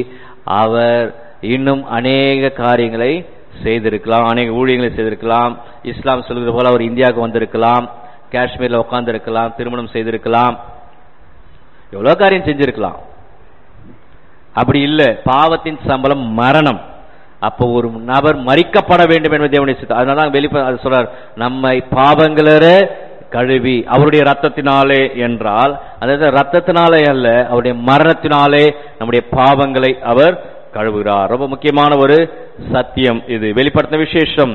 அவர் இன்னும் அநேக காரியங்களை செய்திருக்கலாம், அநேக ஊழியங்களை செய்திருக்கலாம். இஸ்லாம் சொல்கிறது போல அவர் இந்தியாவுக்கு வந்திருக்கலாம், காஷ்மீர்ல உட்கார்ந்து இருக்கலாம், திருமணம் செய்திருக்கலாம், எவ்வளவு காரியம் செஞ்சிருக்கலாம். அப்படி இல்லை, பாவத்தின் சம்பளம் மரணம். அப்போ ஒரு நபர் மரிக்கப்பட வேண்டும் என்பது தேவனுடைய சித்தம். அதனால வெளிப்பட சொல்றார், நம்மை பாவங்களே கழுவி அவருடைய ரத்தத்தினாலே என்றால், அதாவது ரத்தத்தினாலே அல்ல, அவருடைய மரணத்தினாலே நம்முடைய பாவங்களை அவர் கழுவுகிறார். ரொம்ப முக்கியமான ஒரு சத்தியம் இது. வெளிப்படுத்தின விசேஷம்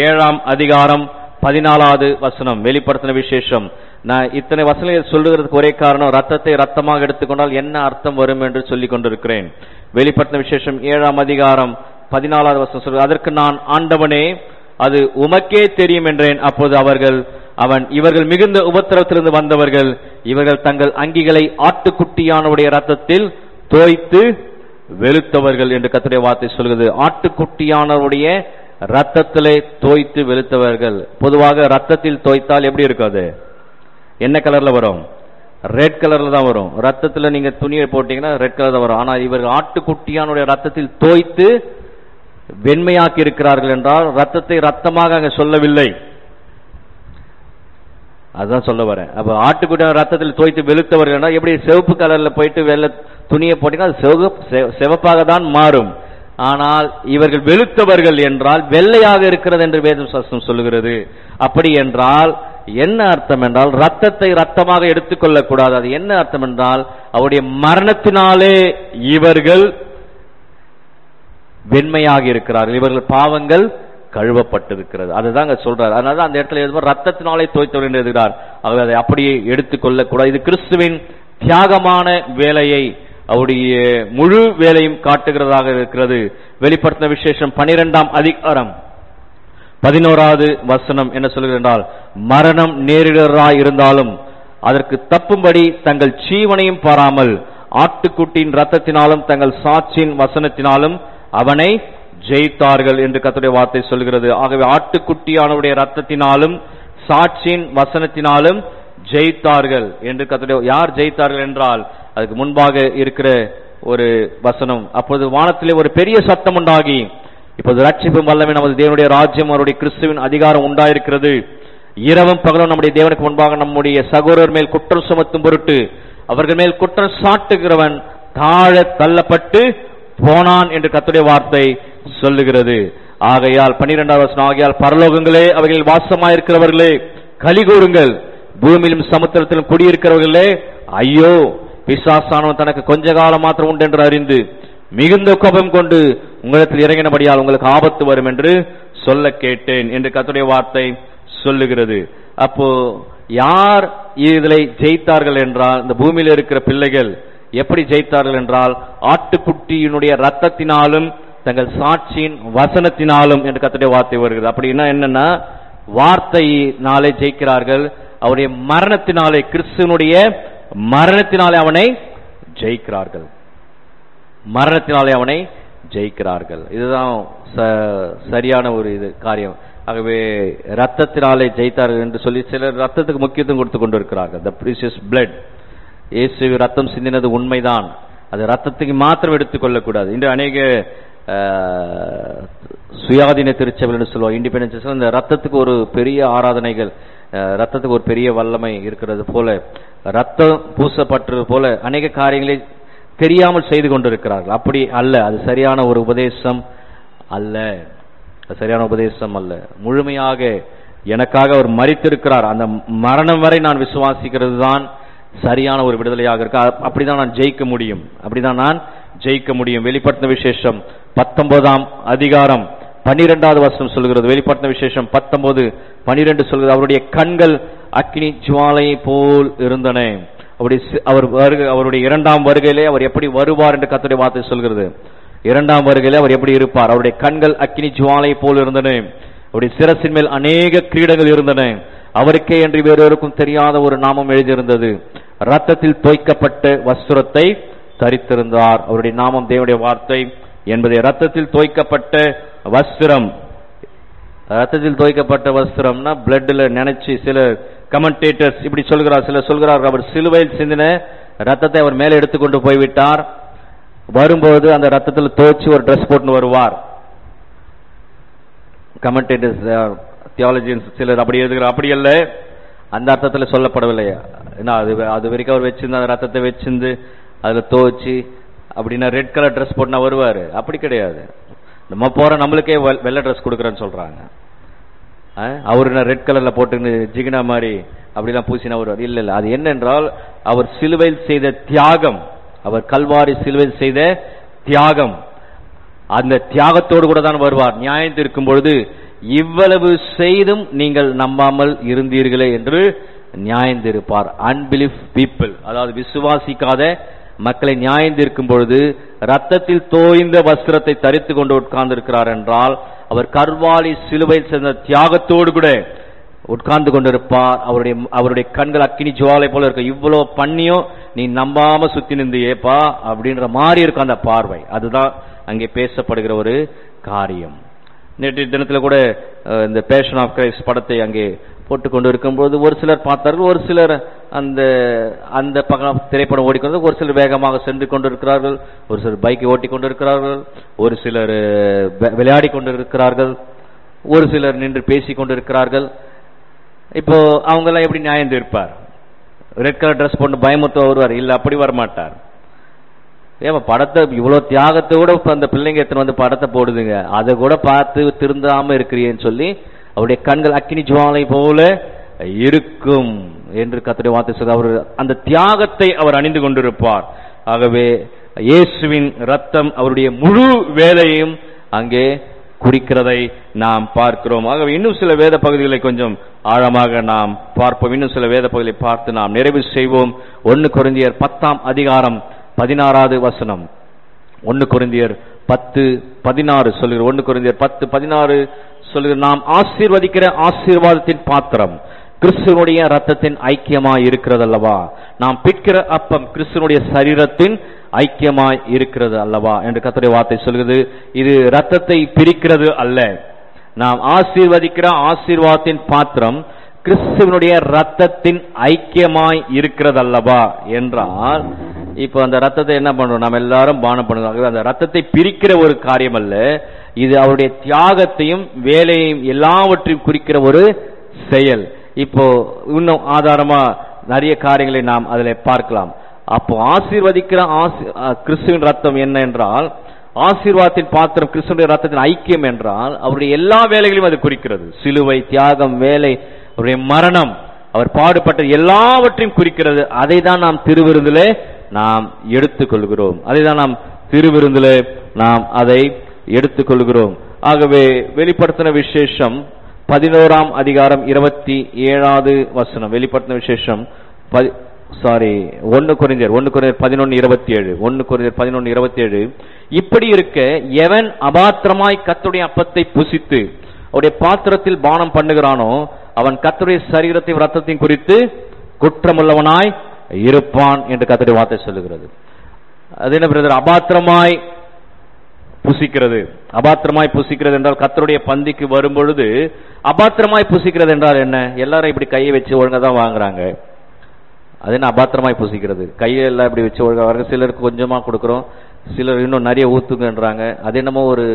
7ஆம் அதிகாரம் 14வது வசனம். வெளிப்படுத்தின விசேஷம். நான் இத்தனை வசனங்களை சொல்லுகிறதுக்கு ஒரே காரணம், ரத்தத்தை ரத்தமாக எடுத்துக்கொண்டால் என்ன அர்த்தம் வரும் என்று சொல்லிக் கொண்டிருக்கிறேன். வெளிப்படுத்தின விசேஷம் 7ஆம் அதிகாரம் 14வது வசனம் சொல்றது, அதற்கு நான் ஆண்டவனே அது உமக்கே தெரியும் என்றேன். அப்போது இவர்கள் மிகுந்த உபத்திரவத்திலிருந்து வந்தவர்கள், இவர்கள் தங்கள் அங்கிகளை ஆட்டுக்குட்டியானுடைய ரத்தத்தில் தோய்த்து வெளுத்தவர்கள் என்று கர்த்தருடைய வார்த்தை சொல்கிறது. ஆட்டுக்குட்டியானவருடைய ரத்தத்திலே தோய்த்து வெளுத்தவர்கள். பொதுவாக ரத்தத்தில் தோய்த்தால் எப்படி இருக்காது, என்ன கலர்ல வரும்? ரெட் கலர்ல தான் வரும். ரத்தத்தில் நீங்க துணியை போட்டீங்கன்னா ரெட் கலர் தான் வரும். ஆனால் இவர்கள் ஆட்டுக்குட்டியானுடைய ரத்தத்தில் தோய்த்து வெண்மையாக்கி இருக்கிறார்கள் என்றால் ரத்தத்தை ரத்தமாக அங்க சொல்லவில்லை, அதுதான் சொல்ல வரேன். அப்ப ஆட்டுக்குட்டியான ரத்தத்தில் தோய்த்து வெளுத்தவர்கள் என்றால் எப்படி சிவப்பு கலர்ல போயிட்டு வெள்ளை துணியை போட்டீங்கன்னா அது சிவப்பாக தான் மாறும். ஆனால் இவர்கள் வெளுத்தவர்கள் என்றால் வெள்ளையாக இருக்கிறது என்று வேதம் சாஸ்திரம் சொல்லுகிறது. அப்படி என்றால் என்ன அர்த்தம் என்றால் ரத்தத்தை ரத்தமாக எடுத்துக்கொள்ளக் கூடாது. அது என்ன அர்த்தம் என்றால் அவருடைய மரணத்தினாலே இவர்கள் வெண்மையாக இருக்கிறார்கள், இவர்கள் பாவங்கள் கழுவப்பட்டிருக்கிறது. அதுதான் சொல்றார். அதனால அந்த இடத்துல எதுவும் ரத்தத்தினாலே தோய்த்தவர் என்று எழுதுகிறார். அதை அப்படியே எடுத்துக்கொள்ளக் கூடாது. இது கிறிஸ்துவின் தியாகமான வேலையை, அவருடைய முழு வேலையும் காட்டுகிறதாக இருக்கிறது. வெளிப்படுத்தின விசேஷம் 12ஆம் அதிகாரம் 11வது வசனம் என்ன சொல்கிறது என்றால், மரணம் நேரிடராய் இருந்தாலும் அதற்கு தப்பும்படி தங்கள் ஜீவனையும் பாராமல் ஆட்டுக்குட்டியின் ரத்தத்தினாலும் தங்கள் சாட்சியின் வசனத்தினாலும் அவனை ஜெயித்தார்கள் என்று கர்த்தருடைய வார்த்தை சொல்கிறது. ஆகவே ஆட்டுக்குட்டியானவருடைய ரத்தத்தினாலும் சாட்சியின் வசனத்தினாலும் ஜெயித்தார்கள் என்று கர்த்தருடைய. யார் ஜெயித்தார்கள் என்றால் அதுக்கு முன்பாக இருக்கிற ஒரு வசனம், அப்போது வானத்திலே ஒரு பெரிய சத்தம் உண்டாகி, இப்போது ரட்சிப்பும் வல்லமை நமது தேவனுடைய ராஜ்யம் அவருடைய கிறிஸ்துவின் அதிகாரம் உண்டாயிருக்கிறது. இரவும் பகலும் நம்முடைய தேவனுக்கு முன்பாக நம்முடைய சகோதரர் மேல் குற்றம் சுமத்தும் பொருட்டு அவர்கள் மேல் குற்றம் சாட்டுகிறவன் தாழ தள்ளப்பட்டு போனான் என்று கர்த்தருடைய வார்த்தை சொல்லுகிறது. ஆகையால் 12வது வசனம், ஆகையால் பரலோகங்களே அவைகளில் வாசமாயிருக்கிறவர்களே கலிகூறுங்கள், பூமியிலும் சமுத்திரத்திலும் குடியிருக்கிறவர்களே ஐயோ, பிசாசானவன் தனக்கு கொஞ்ச காலம் மாத்திரம் உண்டு என்று அறிந்து மிகுந்த கோபம் கொண்டு உங்களிடத்தில் இறங்கினபடியால் உங்களுக்கு ஆபத்து வரும் என்று சொல்ல கேட்டேன் என்று கர்த்தருடைய வார்த்தை சொல்லுகிறது. அப்போ யார் இதில் ஜெயித்தார்கள் என்றால், இந்த பூமியில் இருக்கிற பிள்ளைகள் எப்படி ஜெயித்தார்கள் என்றால் ஆட்டுக்குட்டியினுடைய ரத்தத்தினாலும் தங்கள் சாட்சியின் வசனத்தினாலும் என்று கர்த்தருடைய வார்த்தை வருகிறது. அப்படின்னா என்னன்னா, வார்த்தையினாலே ஜெயிக்கிறார்கள், அவருடைய மரணத்தினாலே, கிறிஸ்துவனுடைய மரணத்தினாலே அவனை ஜெயிக்கிறார்கள், மரணத்தினாலே அவனை ஜெயிக்கிறார்கள். இதுதான் சரியான ஒரு இது காரியம். ஆகவே ரத்தத்தினாலே ஜெயித்தார்கள் என்று சொல்லி சிலர் ரத்தத்துக்கு முக்கியத்துவம் கொடுத்து கொண்டு இருக்கிறார்கள். த பிரீசியஸ் பிளட், இயேசு ரத்தம் சிந்தினது உண்மைதான், அது ரத்தத்துக்கு மாத்திரம் எடுத்துக்கொள்ளக்கூடாது. இன்று அநேக சுயாதீன திருச்சபைகள் என்று சொல்லுவோம், இண்டிபெண்டன்ஸ், இந்த ரத்தத்துக்கு ஒரு பெரிய ஆராதனைகள், ரத்தத்துக்கு ஒரு பெரிய வல்லமை இருக்கிறது போல, ரத்தம் பூசப்பட்டது போல அநேக காரியங்களை தெரியாமல் செய்து கொண்டிருக்கிறார்கள். அப்படி அல்ல, அது சரியான ஒரு உபதேசம் அல்ல, சரியான உபதேசம் அல்ல. முழுமையாக எனக்காக அவர் மரித்திருக்கிறார், அந்த மரணம் வரை நான் விசுவாசிக்கிறது தான் சரியான ஒரு விடுதலையாக இருக்கு. அப்படிதான் நான் ஜெயிக்க முடியும், அப்படிதான் நான் ஜெயிக்க முடியும். வெளிப்படுத்தின விசேஷம் 19ஆம் அதிகாரம் 12வது வசனம் சொல்கிறது. வெளிப்படுத்தின விசேஷம் 19:12 சொல்கிறது, அவருடைய கண்கள் அக்கினி ஜுவாலை போல் இருந்தன. அவருடைய இரண்டாம் வருகையிலே அவர் எப்படி வருவார் என்று கர்த்தருடைய வார்த்தை சொல்கிறது. இரண்டாம் வருகையிலே அவர் எப்படி இருப்பார்? அவருடைய கண்கள் அக்கினி ஜுவாலை போல் இருந்தன, அவருடைய சிரசின் மேல் அநேக கிரீடங்கள் இருந்தன, அவருக்கே என்று வேறொருக்கும் தெரியாத ஒரு நாமம் எழுதியிருந்தது, ரத்தத்தில் தோய்க்கப்பட்ட வஸ்திரத்தை தரித்திருந்தார். அவருடைய நாமம் தேவனுடைய வார்த்தை என்பதை ரத்தத்தில் தோய்க்கப்பட்ட வஸ்திரம். ரத்தத்தில் தோய்க்கப்பட்ட வஸ்திரம்னா பிளட்ல நினைச்சு சில கமெண்டேட்டர்ஸ் இப்படி சொல்கிறார். சில சொல்கிறார்கள் அவர் சிலுவையில் சிந்தின ரத்தத்தை அவர் மேலே எடுத்துக்கொண்டு போய்விட்டார், வரும்போது அந்த ரத்தத்தில் தோய்ச்சி ஒரு ட்ரெஸ் போட்டு வருவார். கமெண்டேட்டர்ஸ் தியாலஜியன்ஸ் சிலர் அப்படி எழுதுகிறார். அப்படி அல்ல, அந்த அர்த்தத்தில் சொல்லப்படவில்லை. அது வரைக்கும் அவர் வச்சிருந்த அந்த ரத்தத்தை வச்சிருந்து அதுல தோய்ச்சி அப்படின்னா ரெட் கலர் ட்ரெஸ் போட்டுனா வருவாரு. அப்படி கிடையாது. நம்ம போற நம்மளுக்கே வெள்ளை ட்ரெஸ் கொடுக்குறேன்னு சொல்றாங்க. அவரு ரெட் கலர்ல போட்டு ஜிகினா மாதிரி அப்படிலாம் பூசினா வருவார். இல்ல இல்ல, அது என்னென்றால் அவர் சிலுவையில் செய்த தியாகம், அவர் கல்வாரி சிலுவையில் செய்த தியாகம், அந்த தியாகத்தோடு கூட தான் வருவார். நியாயம் இருக்கும் பொழுது இவ்வளவு செய்தும் நீங்கள் நம்பாமல் இருந்தீர்களே என்று நியாயந்திருப்பார். அன்பிலீஃப் பீப்புள், அதாவது விசுவாசிக்காத மக்களை நியாயந்திருக்கும் பொழுது ரத்தத்தில் தோய்ந்த வஸ்திரத்தை தரித்து கொண்டு உட்கார்ந்து இருக்கிறார் என்றால் அவர் கர்வாலி சிலுவையில் சேர்ந்த தியாகத்தோடு கூட உட்கார்ந்து கொண்டிருப்பார். அவருடைய கண்கள் அக்கினி ஜுவாலை போல இருக்க. இவ்வளவு பண்ணியும் நீ நம்பாம சுத்தி நின்றியேப்பா அப்படின்ற மாதிரி இருக்கும் அந்த பார்வை. அதுதான் அங்கே பேசப்படுகிற ஒரு காரியம். நேற்றைய தினத்தில் கூட இந்த பேஷன் ஆஃப் கிரைஸ்ட் படத்தை அங்கே போட்டுக்கொண்டு இருக்கும்போது ஒரு சிலர் பார்த்தார்கள், ஒரு சிலர் அந்த பக்கம் திரைப்படம் ஓடிக்கொண்டு, ஒரு சிலர் வேகமாக சென்று கொண்டிருக்கிறார்கள், ஒரு சிலர் பைக்கை ஓட்டி கொண்டிருக்கிறார்கள், ஒரு சிலர் விளையாடி கொண்டிருக்கிறார்கள், ஒரு சிலர் நின்று பேசி கொண்டிருக்கிறார்கள். இப்போ அவங்க எல்லாம் எப்படி நியாயம் தீர்ப்பார்? ரெட் கலர் ட்ரெஸ் போட்டு பயமுறுத்த வருவார்? இல்ல, அப்படி வரமாட்டார். ஏன் படத்தை இவ்வளவு தியாகத்தை கூட அந்த பிள்ளைங்க எத்தனை வந்து படத்தை போடுதுங்க, அதை கூட பார்த்து திருந்தாம இருக்கிறீன்னு சொல்லி அவருடைய கண்கள் அக்கினி ஜுவாலை போல இருக்கும் என்று கர்த்தருடைய வார்த்தை சொல்ல. அவர் அந்த தியாகத்தை அவர் அணிந்து கொண்டிருப்பார். ஆகவே இயேசுவின் ரத்தம் அவருடைய முழு வேலையும் அங்கே குறிக்கிறதை நாம் பார்க்கிறோம். ஆகவே இன்னும் சில வேத பகுதிகளை கொஞ்சம் ஆழமாக நாம் பார்ப்போம். இன்னும் சில வேத பகுதிகளை பார்த்து நாம் நிறைவு செய்வோம். 1 கொரிந்தியர் 10ஆம் அதிகாரம் 16வது வசனம். 1 கொரிந்தியர் 10:16 சொல்லுகிற 1 கொரிந்தியர் 10:16 சொல்லுகிற, நாம் ஆசீர்வதிக்கிற ஆசீர்வாதத்தின் பாத்திரம் கிறிஸ்துவனுடைய ரத்தத்தின் ஐக்கியமாய் இருக்கிறது அல்லவா, நாம் பிற்கிற அப்பம் கிறிஸ்துவனுடைய சரீரத்தின் ஐக்கியமாய் இருக்கிறது அல்லவா என்று கர்த்தருடைய வார்த்தை சொல்கிறது. இது ரத்தத்தை பிரிக்கிறது அல்ல. நாம் ஆசீர்வதிக்கிற ஆசீர்வாதத்தின் பாத்திரம் கிறிஸ்துவனுடைய ரத்தத்தின் ஐக்கியமாய் இருக்கிறது அல்லவா என்றால், இப்ப அந்த ரத்தத்தை என்ன பண்றோம்? நாம் எல்லாரும் பானம் பண்ணுவோம். அந்த ரத்தத்தை பிரிக்கிற ஒரு காரியம் அல்ல, இது அவருடைய தியாகத்தையும் வேலையையும் எல்லாவற்றையும் குறிக்கிற ஒரு செயல். இப்போ இன்னும் ஆதாரமா நிறைய காரியங்களை நாம் அதில் பார்க்கலாம். அப்போ ஆசீர்வதிக்கிற கிறிஸ்துவின் ரத்தம் என்ன என்றால், ஆசீர்வாதத்தின் பாத்திரம் கிறிஸ்துவினுடைய ரத்தத்தின் ஐக்கியம் என்றால் அவருடைய எல்லா வேலைகளையும் அது குறிக்கிறது. சிலுவை, தியாகம், வேலை, அவருடைய மரணம், அவர் பாடுபட்ட எல்லாவற்றையும் குறிக்கிறது. அதை தான் நாம் திருவிருந்திலே நாம் எடுத்துக்கொள்கிறோம். அதை தான் நாம் திருவிருந்திலே நாம் அதை எடுத்துக்கொள்கிறோம். ஆகவே வெளிப்படுத்தின விசேஷம் 11ஆம் அதிகாரம் 27வது வசனம். வெளிப்படுத்தின விசேஷம் 1 கொரிந்தியர் 11:27. 1 கொரிந்தியர் 11:27. இப்படி இருக்க எவன் அபாத்திரமாய் கர்த்தருடைய அப்பத்தை புசித்து அவருடைய பாத்திரத்தில் பானம் பண்ணுகிறானோ அவன் கர்த்தருடைய சரீரத்தையும் ரத்தத்தையும் குறித்து குற்றமுள்ளவனாய் இருப்பான் என்று கர்த்தருடைய வார்த்தை சொல்லுகிறது. அது என்ன பிரதர்? அபாத்திரமாய் புசிக்கிறது. அபாத்திரமாய் புசிக்கிறது என்றால் கர்த்தருடைய பந்திக்கு வரும் பொழுது அபாத்திரமாய் புசிக்கிறது என்றால் என்ன? எல்லாரும் இப்படி கையை வச்சு ஒழுங்கா தான் வாங்குறாங்க. அது என்ன அபாத்திரமாய் புசிக்கிறது? கையெல்லாம் இப்படி வச்சு ஒழுங்கா வாங்க. சிலருக்கு கொஞ்சமா கொடுக்குறோம், சிலர் இன்னும் நிறைய ஊத்துங்கன்றாங்க. அது என்னமோ ஒரு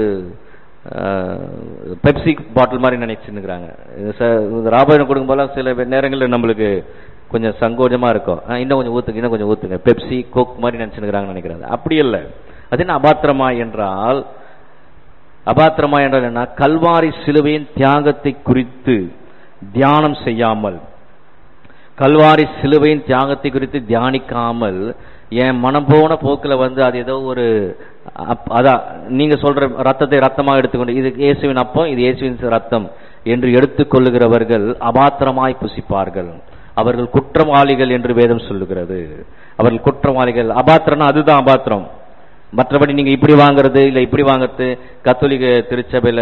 பெப்சி பாட்டில் மாதிரி நினைச்சுக்கிறாங்க. ராபாயணம் கொடுக்கும் போல சில நேரங்களில் நம்மளுக்கு கொஞ்சம் சங்கோஜமா இருக்கும். இன்னும் கொஞ்சம் ஊத்துங்க, இன்னும் கொஞ்சம் ஊத்துங்க, பெப்சி கோக் மாதிரி நினைச்சுக்கிறாங்க நினைக்கிறாங்க. அப்படி இல்லை. அது என்ன அபாத்திரமா என்றால்? அபாத்திரமா என்றால் என்ன? கல்வாரி சிலுவையின் தியாகத்தை குறித்து தியானம் செய்யாமல், கல்வாரி சிலுவையின் தியாகத்தை குறித்து தியானிக்காமல், என் மனம் போன போக்கில் அது ஏதோ ஒரு அதான் நீங்க சொல்ற ரத்தத்தை ரத்தமாக எடுத்துக்கொண்டு இது இயேசுவின் அப்பம், இது இயேசுவின் ரத்தம் என்று எடுத்துக்கொள்ளுகிறவர்கள் அபாத்திரமாய் புசிப்பார்கள். அவர்கள் குற்றவாளிகள் என்று வேதம் சொல்லுகிறது. அவர்கள் குற்றவாளிகள். அபாத்திரம்னா அதுதான் அபாத்திரம். மற்றபடி நீங்க இப்படி வாங்குறது இல்ல இப்படி வாங்குறது, கத்தோலிக்க திருச்சபையில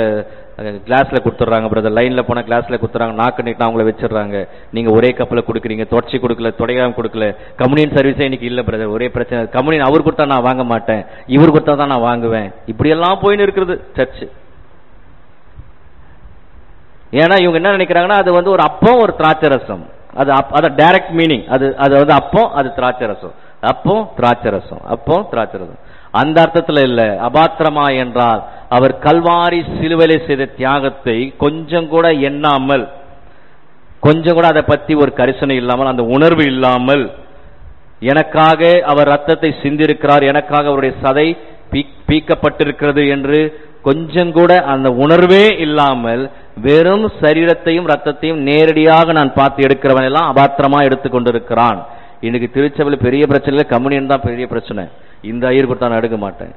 கிளாஸ்ல கொடுத்துட்றாங்க பிரதர், லைன்ல போனா கிளாஸ்ல கொடுத்துறாங்க, நாக்கு நீட்டா அவங்கள வச்சிடறாங்க. நீங்க ஒரே கப்பில் கொடுக்குறீங்க, தொடச்சி கொடுக்கல, தொடையாம கொடுக்கல. கம்யூனியன் சர்வீஸே இன்னைக்கு இல்ல பிரதர், ஒரே பிரச்சனை. கம்யூனியன் அவர் கொடுத்தா நான் வாங்க மாட்டேன், இவர் கொடுத்தா தான் நான் வாங்குவேன். இப்படி எல்லாம் போயின்னு இருக்கிறது சர்ச். ஏன்னா இவங்க என்ன நினைக்கிறாங்கன்னா அது ஒரு அப்பம், ஒரு திராட்சை ரசம். அது டைரக்ட் மீனிங். அது அப்பம், அது திராட்சை ரசம். அப்பம் திராட்சை ரசம், அப்பம் திராட்சை ரசம். அந்த அர்த்தத்துல இல்ல. அபாத்திரமா என்றால் அவர் கல்வாரி சிலுவையிலே செய்த தியாகத்தை கொஞ்சம் கூட எண்ணாமல், கொஞ்சம் கூட அதை பத்தி ஒரு கரிசனை இல்லாமல், அந்த உணர்வு இல்லாமல், எனக்காக அவர் ரத்தத்தை சிந்திருக்கிறார், எனக்காக அவருடைய சதை பீக்கப்பட்டிருக்கிறது என்று கொஞ்சம் கூட அந்த உணர்வே இல்லாமல் வெறும் சரீரத்தையும் ரத்தத்தையும் நேரடியாக நான் பார்த்து எடுக்கிறவன் எல்லாம் அபாத்திரமா எடுத்துக்கொண்டிருக்கிறான். இன்னைக்கு திருச்சபையில் பெரிய பிரச்சனை, கம்யூனியன் தான் பெரிய பிரச்சனை. இந்த ஐயர் கொடுத்தா நான் எடுக்க மாட்டேன்,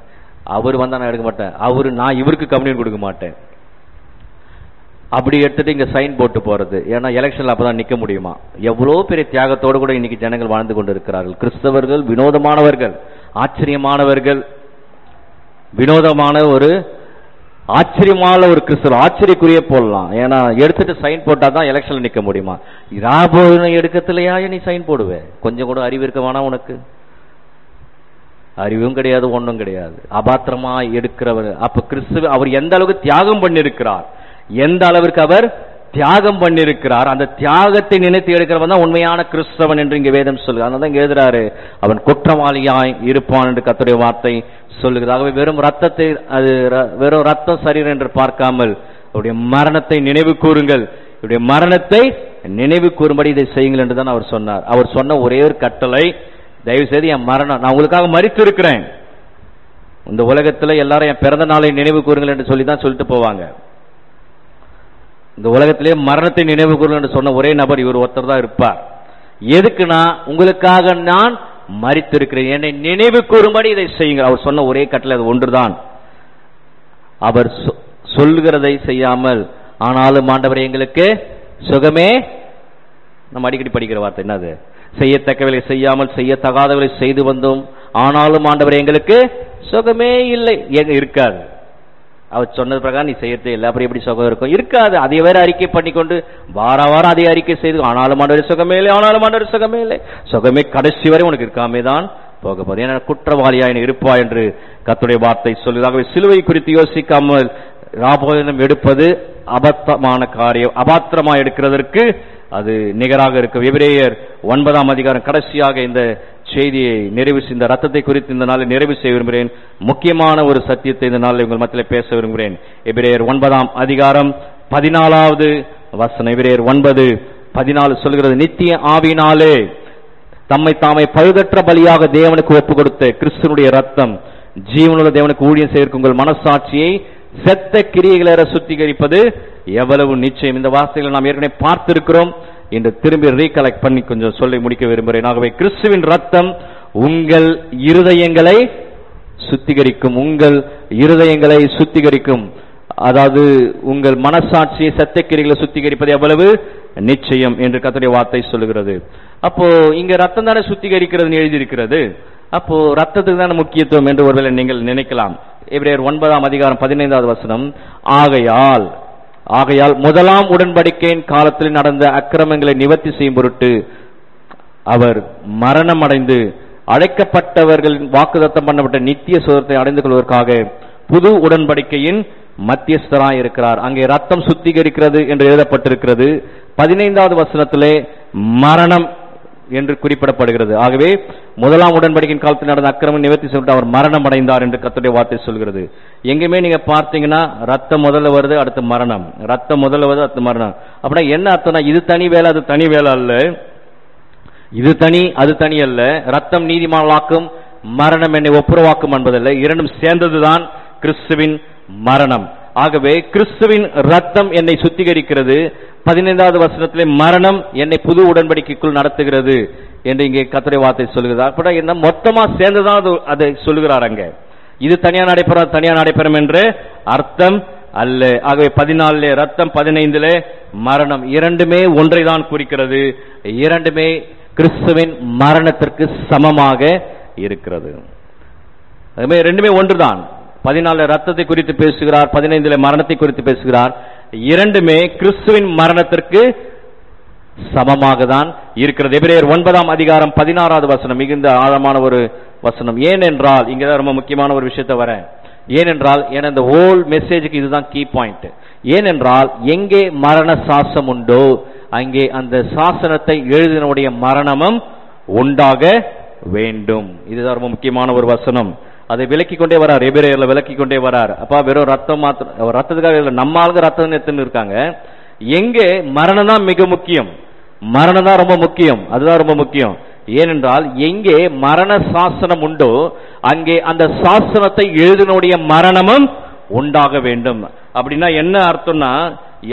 அவர் வந்தா நான் எடுக்க மாட்டேன், நான் இவருக்கு கம்யூனியன் கொடுக்க மாட்டேன். அப்படி எடுத்துட்டு இங்க சைன் போட்டு போறது. ஏன்னா எலெக்ஷன்ல அப்பதான் நிக்க முடியுமா? எவ்வளவு பெரிய தியாகத்தோடு கூட இன்னைக்கு ஜனங்கள் வாழ்ந்து கொண்டு இருக்கிறார்கள். கிறிஸ்தவர்கள் வினோதமானவர்கள், ஆச்சரியமானவர்கள். வினோதமான ஒரு ஆச்சரியமான ஒரு கிறிஸ்தவர், ஆச்சரியக்குரிய போடலாம். ஏன்னா எடுத்துட்டு சைன் போட்டா தான் எலெக்ஷன்ல நிக்க முடியுமா? ராபோதனை எடுக்கத்திலையா நீ சைன் போடுவே? கொஞ்சம் கூட அறிவு இருக்க வேணா உனக்கு? அறிவும் கிடையாது, ஒன்றும் கிடையாது. அபாத்திரமா எடுக்கிறவர். அப்ப கிறிஸ்துவ அவர் எந்த அளவுக்கு தியாகம் பண்ணிருக்கிறார், எந்த அளவிற்கு அவர் தியாகம் பண்ணிருக்கிறார், அந்த தியாகத்தை நினைத்து எடுக்கிறவன் தான் உண்மையான கிறிஸ்தவன் என்று இங்க வேதம் சொல்லுது. அதனால இங்க எழுதுறாரு, அவன் குற்றவாளியாய் இருப்பான் என்று கர்த்தருடைய வார்த்தை சொல்லுகிறது. ஆகவே வெறும் ரத்தத்தை, அது வெறும் ரத்தம் சரீரம் என்று பார்க்காமல் அவருடைய மரணத்தை நினைவு கூறுங்கள், இவருடைய மரணத்தை நினைவு கூறும்படி இதை செய்யுங்கள் என்று தான் அவர் சொன்னார். அவர் சொன்ன ஒரே ஒரு கட்டளை, தயவு செய்து என் மரணம், நான் உங்களுக்காக மரித்து இருக்கிறேன், இந்த உலகத்துல எல்லாரும் என் பிறந்த நாளை நினைவு கூறுங்கள் என்று சொல்லி தான் சொல்லிட்டு போவாங்க. இந்த உலகத்திலே மரணத்தை நினைவு கூறுங்கள் என்று சொன்ன ஒரே நபர் இவர் ஒருத்தர் தான் இருப்பார். எதுக்குன்னா உங்களுக்காக நான் மரித்திருக்கிறேன், என்னை நினைவு கூறும்படி இதை செய்யுங்கள். அவர் சொன்ன ஒரே கட்டளை அது ஒன்றுதான். அவர் சொல்லுகிறதை செய்யாமல், ஆனாலும் ஆண்டவரே எங்களுக்கு சுகமே, நம்ம அடிக்கடி படிக்கிற வார்த்தை என்னது? செய்யத்தக்கவளை செய்யாமல் செய்யத்தகாதவளை செய்து வந்தோம், ஆனாலும் ஆண்டவரே எங்களுக்கு சுகமே இல்லை. இருக்காது. அவர் சொன்னது பிரகாரம் நீ செய்யறதே இல்லை, அப்புறம் எப்படி சுகம் இருக்கும்? இருக்காது. அதை வேற அறிக்கை பண்ணிக்கொண்டு வார வாரம் அதை அறிக்கை செய்து, ஆனாலும் ஆண்டவரே சுகமே இல்லை, ஆனாலும் ஆண்டவரே சுகமே இல்லை. சுகமே கடைசி வரை உனக்கு இருக்காமே தான் போக போகுது. ஏன்னா குற்றவாளியா இருப்பா என்று கர்த்தருடைய வார்த்தை சொல்லுதாகவே சிலுவை குறித்து யோசிக்காமல் ராபோதனம் எடுப்பது அபத்தமான காரியம். அபாத்திரமா எடுக்கிறதற்கு அது நிகராக இருக்கும். எபிரேயர் 9ஆம் அதிகாரம் கடைசியாக இந்த செய்தியை நிறைவு, இந்த ரத்தத்தை குறித்து இந்த நாளில் நிறைவு செய்ய விரும்புகிறேன். முக்கியமான ஒரு சத்தியத்தை இந்த நாளில் உங்கள் மத்தியில் பேச விரும்புகிறேன். எபிரேயர் 9ஆம் அதிகாரம் 14வது வசனம். எபிரேயர் 9:14 சொல்கிறது, நித்திய ஆவியினாலே தம்மை தாமே பழுதற்ற பலியாக தேவனுக்கு ஒப்பு கொடுத்த கிறிஸ்துனுடைய ரத்தம் ஜீவனுள்ள தேவனுக்கு ஊழியம் செய்ய உங்கள் மனசாட்சியை செத்த கிரியைகளை சுத்திகரிப்பது எவ்வளவு நிச்சயம். இந்த வார்த்தைகளை நாம் ஏற்கனவே பார்த்திருக்கிறோம். இன்று திரும்பி ரீகலெக்ட் பண்ணி கொஞ்சம் சொல்லி முடிக்க விரும்புகிறேன். ஆகவே கிறிஸ்துவின் ரத்தம் உங்கள் இருதயங்களை சுத்திகரிக்கும், உங்கள் இருதயங்களை சுத்திகரிக்கும். அதாவது உங்கள் மனசாட்சியை செத்த கிரியைகளை சுத்திகரிப்பது எவ்வளவு நிச்சயம் என்று கர்த்தருடைய வார்த்தை சொல்லுகிறது. அப்போ இங்க ரத்தம் தானே சுத்திகரிக்கிறது எழுதியிருக்கிறது. அப்போ ரத்தத்துக்கு தானே முக்கியத்துவம் என்று ஒருவேளை நீங்கள் நினைக்கலாம். எபிரேயர் 9ஆம் அதிகாரம் 15வது வசனம், ஆகையால் முதலாம் உடன்படிக்கையின் காலத்தில் நடந்த அக்கிரமங்களை நிவர்த்தி செய்யும் பொருட்டு அவர் மரணம் அடைந்து அழைக்கப்பட்டவர்களின் வாக்குத்தத்தம் பண்ணப்பட்ட நித்திய சுதந்திரத்தை அடைந்து கொள்வதற்காக புது உடன்படிக்கையின் மத்தியஸ்தராய் இருக்கிறார். அங்கே ரத்தம் சுத்திகரிக்கிறது என்று எழுதப்பட்டிருக்கிறது. 15வது வசனத்திலே மரணம் என்று குறிப்பிடப்படுகிறது. ஆகவே முதலாம் உடன்படிக்கையின் காலத்தில் நடந்த அக்கிரமம் நிவர்த்தி செய்து அவர் மரணம் அடைந்தார் என்று கர்த்தருடைய வார்த்தை சொல்கிறது. எங்கேயுமே நீங்க பார்த்தீங்கன்னா ரத்தம் முதல்ல வருது, அடுத்து மரணம், ரத்தம் முதல்ல வருது, அடுத்து மரணம். அப்படின்னா என்ன அர்த்தம்னா இது தனி வேலை, அது தனி வேலை அல்ல, இது தனி அது தனி அல்ல. ரத்தம் நீதிமானாக்கும், மரணம் என்னை ஒப்புரவாக்கும் என்பதல்ல, இரண்டும் சேர்ந்ததுதான் கிறிஸ்துவின் மரணம். ஆகவே கிறிஸ்துவின் ரத்தம் என்னை சுத்திகரிக்கிறது. 15வது வசனத்திலே மரணம் என்னை புது உடன்படிக்கைக்குள் நடத்துகிறது என்று இங்கே கர்த்தருடைய வார்த்தை சொல்கிறார். அப்ப என்ன மொத்தமா சேர்ந்துதான் அதை சொல்லுகிறார். அங்க இது தனியா நடைபெறும் தனியா நடைபெறும் என்று அர்த்தம் அல்ல. ஆகவே 14 ரத்தம், 15 மரணம், இரண்டுமே ஒன்றை தான் குறிக்கிறது. இரண்டுமே கிறிஸ்துவின் மரணத்திற்கு சமமாக இருக்கிறது. அதுமே ரெண்டுமே ஒன்றுதான். 14 ரத்தத்தை குறித்து பேசுகிறார், 15 மரணத்தை குறித்து பேசுகிறார். இரண்டுமே கிறிஸ்துவின் மரணத்திற்கு சமமாக தான் இருக்கிறது. எபிரேயர் 9ஆம் அதிகாரம் 16வது வசனம் மிகுந்த ஆழமான ஒரு வசனம். ஏனென்றால் இங்கதான் ரொம்ப முக்கியமான ஒரு விஷயத்தை வரேன். ஏனென்றால் இந்த ஹோல் மெசேஜுக்கு இதுதான் கீ பாயிண்ட். ஏனென்றால் எங்கே மரண சாசனம் உண்டோ அங்கே அந்த சாசனத்தை எழுதினுடைய மரணமும் உண்டாக வேண்டும். இதுதான் ரொம்ப முக்கியமான ஒரு வசனம். அதை விலக்கிக் கொண்டே வரார், எபிரேயர்ல விலக்கிக் கொண்டே வரார். அப்பா வெறும் ரத்தம் மாத்திரம், ரத்தத்துக்காக இல்லை, நம்ம ஆளுங்க ரத்தம் எடுத்துன்னு இருக்காங்க. எங்கே மரணம் தான் மிக முக்கியம், மரணம் தான் ரொம்ப முக்கியம், அதுதான் ரொம்ப முக்கியம். ஏனென்றால் எங்கே மரண சாசனம் உண்டோ அங்கே அந்த சாசனத்தை எழுதினுடைய மரணமும் உண்டாக வேண்டும். அப்படின்னா என்ன அர்த்தம்னா,